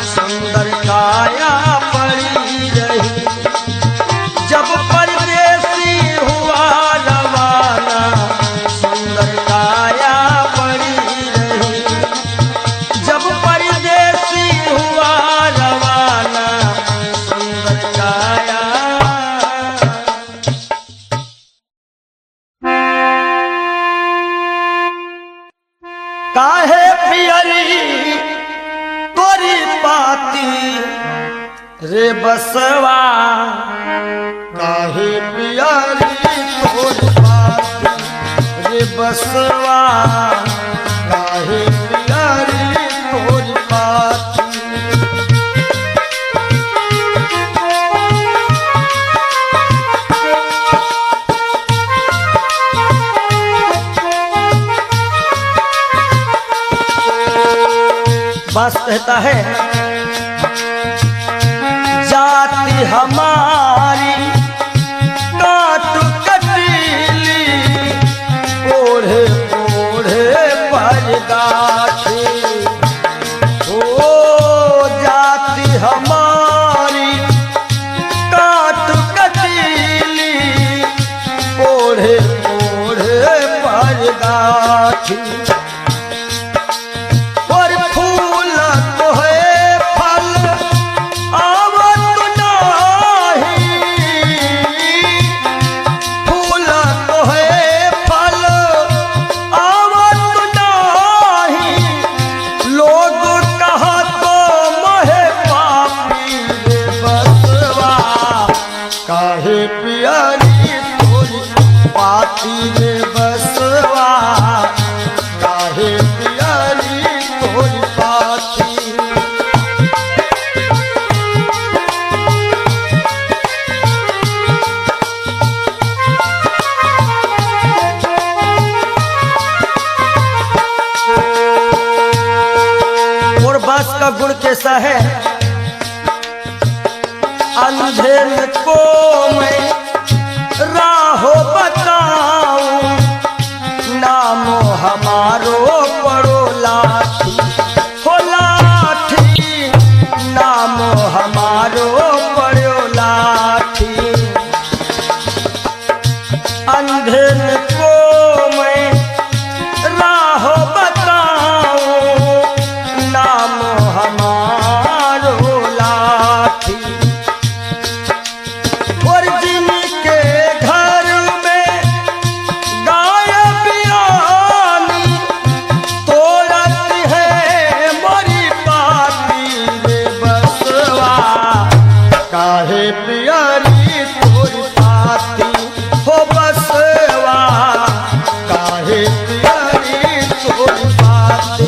सुंदर काया पड़ी रही। जब परदेसी हुआ रवाना सुंदर काया पड़ी रही। जब परदेसी हुआ रवाना सुंदर काया। काहे पियरी तोरी पाती रे बसवा, काहे पियरी तोरी पाती रे बसवा, काहे पियरी तोरी पाती। बस कहता है जाति हमारी काट कटीली, ओढ़े ओढ़े बरगाठी। ओ जाति हमारी काट कटीली, ओढ़े ओढ़े बरगाठी। का गुण कैसा है? अंधेर को मैं राहो बताऊं, नामो हमारो पड़ो लाठी, हो लाठी, नामो हमारो पड़ो लाठी। अंधेर को मैं राहो बताऊं, नामो हमारो लाठी। और जिनके घर में गाय बियानी, तोड़त है मोरी पाती रे बसवा, काहे पियारी तोरी पाती हो बसवा, काहे पियारी तोरी पाती।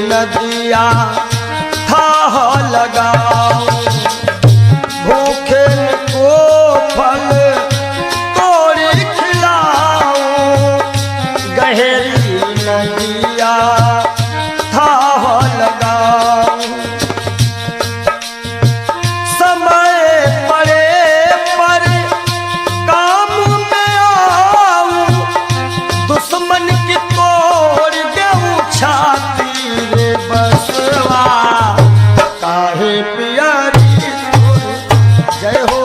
नदिया था लगाओ, भूखे को फल तोड़ खिलाओ, गहरी नदिया था लगाओ। समय पड़े है हो।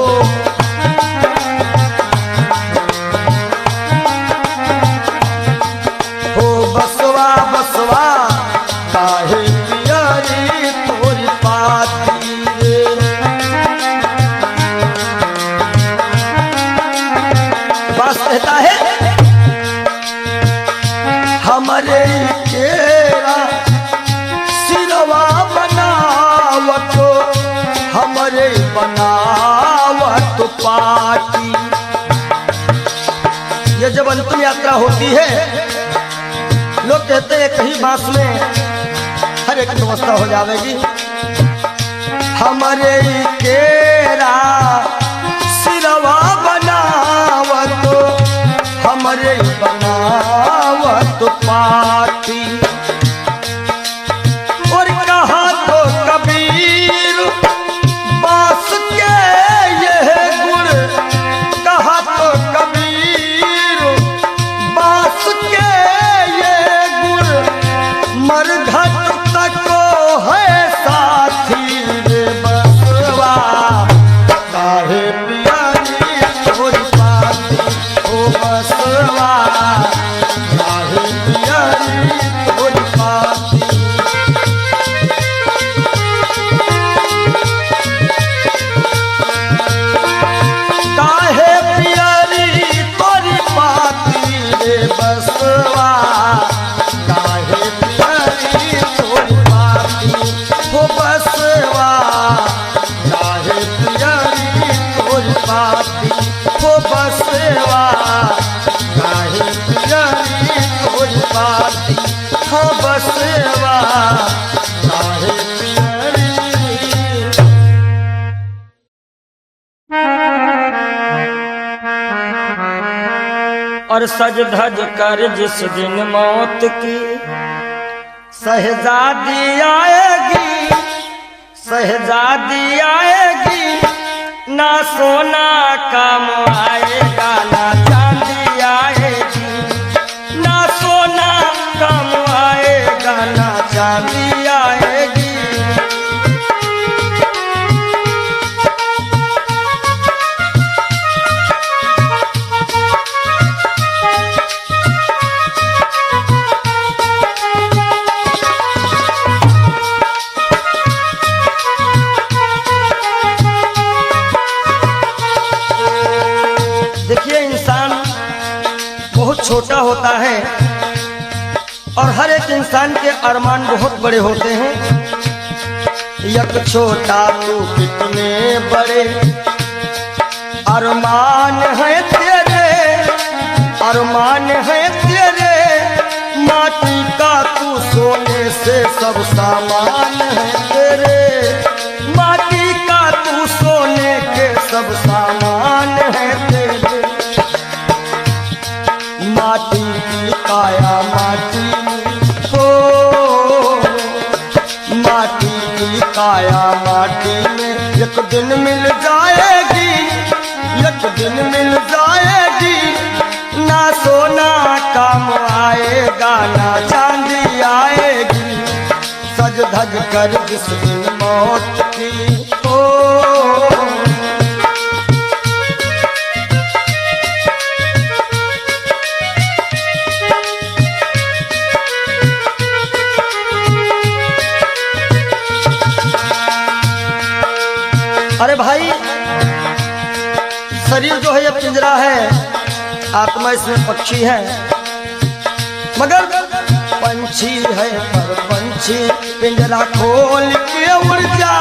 हो बसवा बसवा काहे पियरी तोरी पाती रे। बस कहता है हमारे केरा सिरवा बनावत, हमारे बनावत पाटी। ये जब अंतिम यात्रा होती है, लोग कहते हैं कहीं बांस में हर एक व्यवस्था हो जाएगी। हमारे केरा सिरवा बनावत, हमारे बनावत पाटी। और कहा तो कबीर बांस के यह गुण, कहा तो कबीर बांस के यह गुण, मरघट तक है साथी रे बसवा काहे पियरी तोरी पाती। ओ बसवा काहे पियरी तोरी पाती। काहे पियरी तोरी पाती रे बसवा काहे पियरी तोरी पाती। हो बसवा काहे पियरी तोरी पाती। हो बसवा काहे पियरी तोरी पाती। हो बसवा काहे पियरी। और सज धज कर जिस दिन मौत की शहजादी आएगी, शहजादी आएगी, ना सोना काम आएगा ना चांदी आएगी, ना सोना काम आएगा ना चांदी आएगी। देखिए इंसान बहुत छोटा होता है और हर एक इंसान के अरमान बहुत बड़े होते हैं। एक छोटा तू कितने बड़े अरमान है तेरे, अरमान है तेरे, माटी का तू सोने से सब सामान है तेरे, माटी का तू सोने के सब सामान है तेरे। माटी की काया माटी हो, माटी की काया माटी में एक दिन मिल जाएगी, एक दिन मिल जाएगी, ना सोना काम आएगा ना चांदी आएगी। सज धज कर जिस दिन मौत की हो। अरे भाई शरीर जो है ये पिंजरा है, आत्मा इसमें पक्षी है, मगर पंछी है पर पंछी पिंजरा खोल के उड़ जा,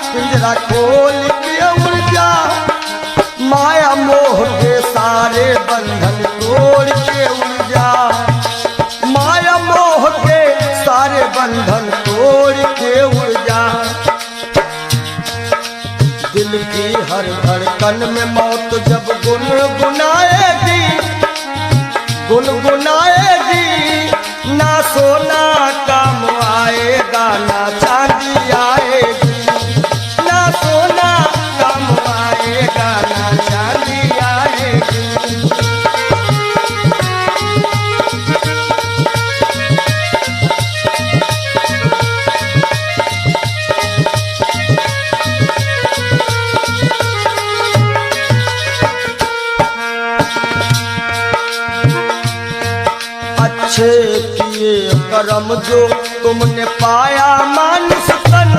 पिंजरा खोल के उड़ जा, माया मोह के सारे बंधन तोड़ के उड़ जा, माया मोह के सारे बंधन तोड़ के उड़ जा। दिल की हर धड़कन में मौत जब गुनगुनाएगी, गुनगुनाएगी, ना सोना काम आएगा ना चांदी आएगी, ना सोना काम आएगा ना चांदी आएगी। अच्छे किए कर्म जो तुमने पाया मानुष तन,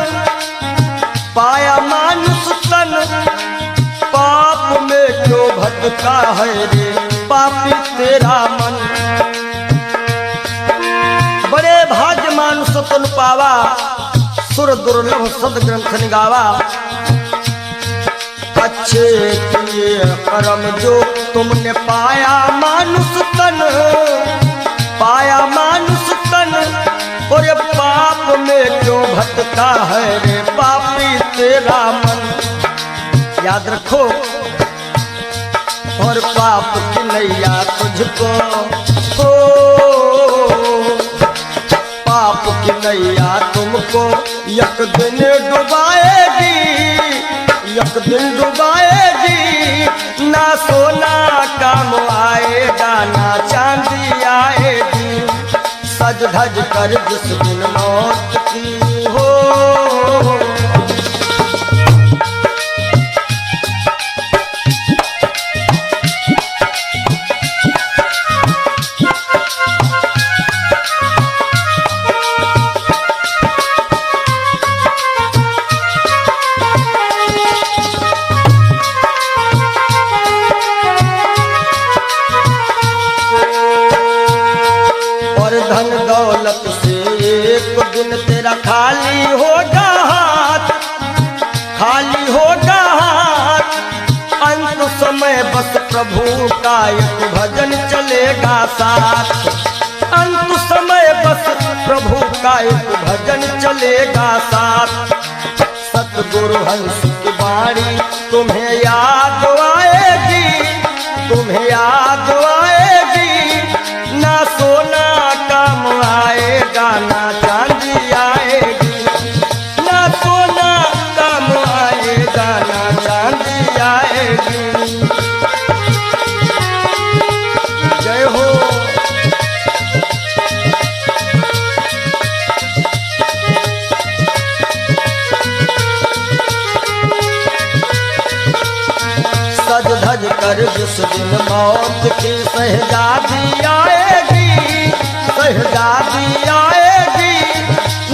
पाया मानुष तन, पाप में क्यों भटका है रे पापी तेरा मन। बड़े भाग्य मानुष तन पावा, सुर दुर्लभ सद ग्रंथ निगावा। अच्छे किए कर्म जो तुमने पाया मानुष तन, पाया मानुष तन, और ये पाप में क्यों भटका है रे पापी तेरा मन। याद रखो, और पाप की नैया तुझको हो, पाप की नैया तुमको एक दिन डुबाएगी, एक दिन डुबाएगी। ना सोना काम आएगा ना चांदी आएगी, सज धज कर जिस दिन मौत की हो। धन दौलत से एक दिन तेरा खाली होगा हाथ, खाली होगा हाथ। अंत समय बस प्रभु का एक भजन चलेगा साथ, अंत समय बस प्रभु का एक भजन चलेगा साथ। सतगुरु हंस की वाणी तुम्हें याद आएगी, तुम्हें याद आएगी। ना सोना काम आएगा ना चांदी आएगी, ना सोना काम आएगा ना चांदी आएगी। जय हो। सज धज कर जिस दिन मौत की शहजादी आएगी, शहजादी आएगी।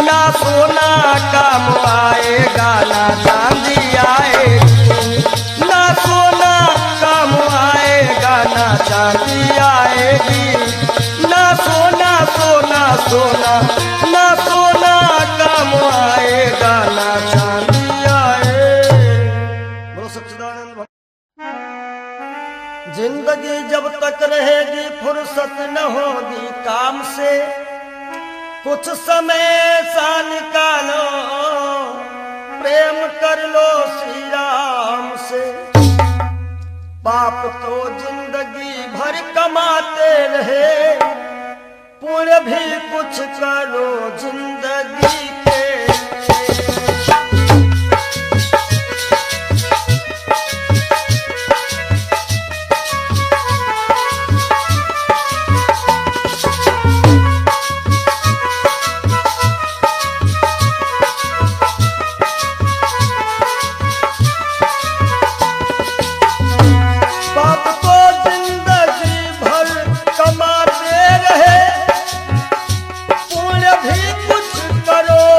ना सोना काम आएगा ना चांदी आएगी, ना सोना काम आएगा ना चांदी आएगी। ना सोना सोना सोना, ना सोना काम आएगा ना चांदी आएगी। बोलो सच्चिदानंद। जिंदगी जब तक रहेगी फुर्सत न होगी काम से, कुछ समय सा निकालो प्रेम कर लो श्री राम से। पाप तो जिंदगी भर कमाते रहे, पुण्य भी कुछ करो जिंदगी के। करो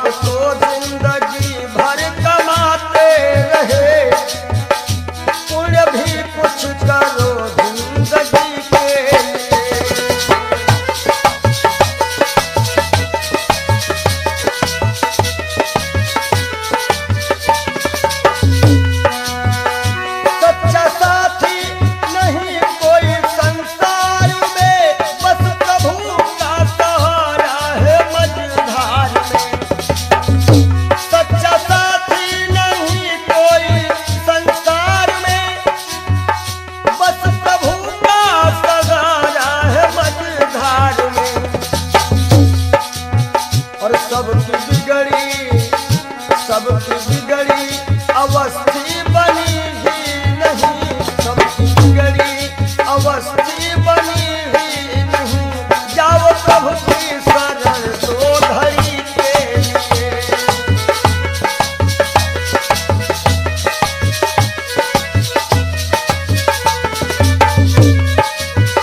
तो जिंदगी भर कमाते रहे, पुण्य भी कुछ करो जिंदगी के लिए। सच्चा साथी नहीं कोई संसार में, बस प्रभु का सहारा है मझधार में। सच्चा साथी नहीं कोई संसार में, बस प्रभु का सहारा है मझधार में। और सबकी बिगड़ी अवस्थी बनी ही नहीं, सबकी बिगड़ी अवस्थी बनी ही नहीं। जाओ प्रभु की शरण दो घड़ी के लिए।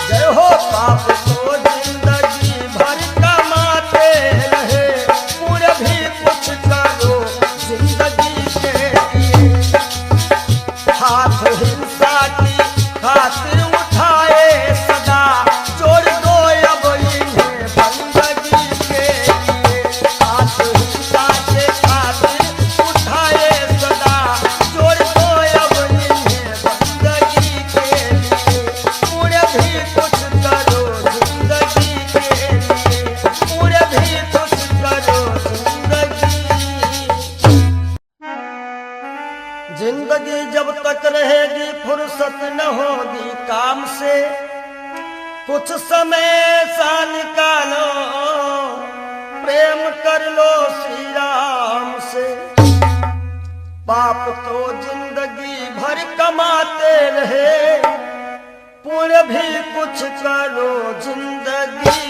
जय हो पाप तो जिंदगी भर कमाते रहे, पुण्य भी कुछ करो जिंदगी के लिए। हाथ हिंसा की खातिर उठाए सदा, जोड़ दो अब इन्हें बंदगी के लिए। हाथ हिंसा के खातिर उठाए सदा, जोड़ दो अब इन्हें बंदगी के लिए। पुण्य भी कुछ करो जिंदगी के लिए, पुण्य भी कुछ करो जिंदगी जब तक रहेगी फुर्सत न होगी काम से, कुछ समय सा निकालो प्रेम कर लो श्री राम से। पाप तो जिंदगी भर कमाते रहे, पुण्य भी कुछ करो जिंदगी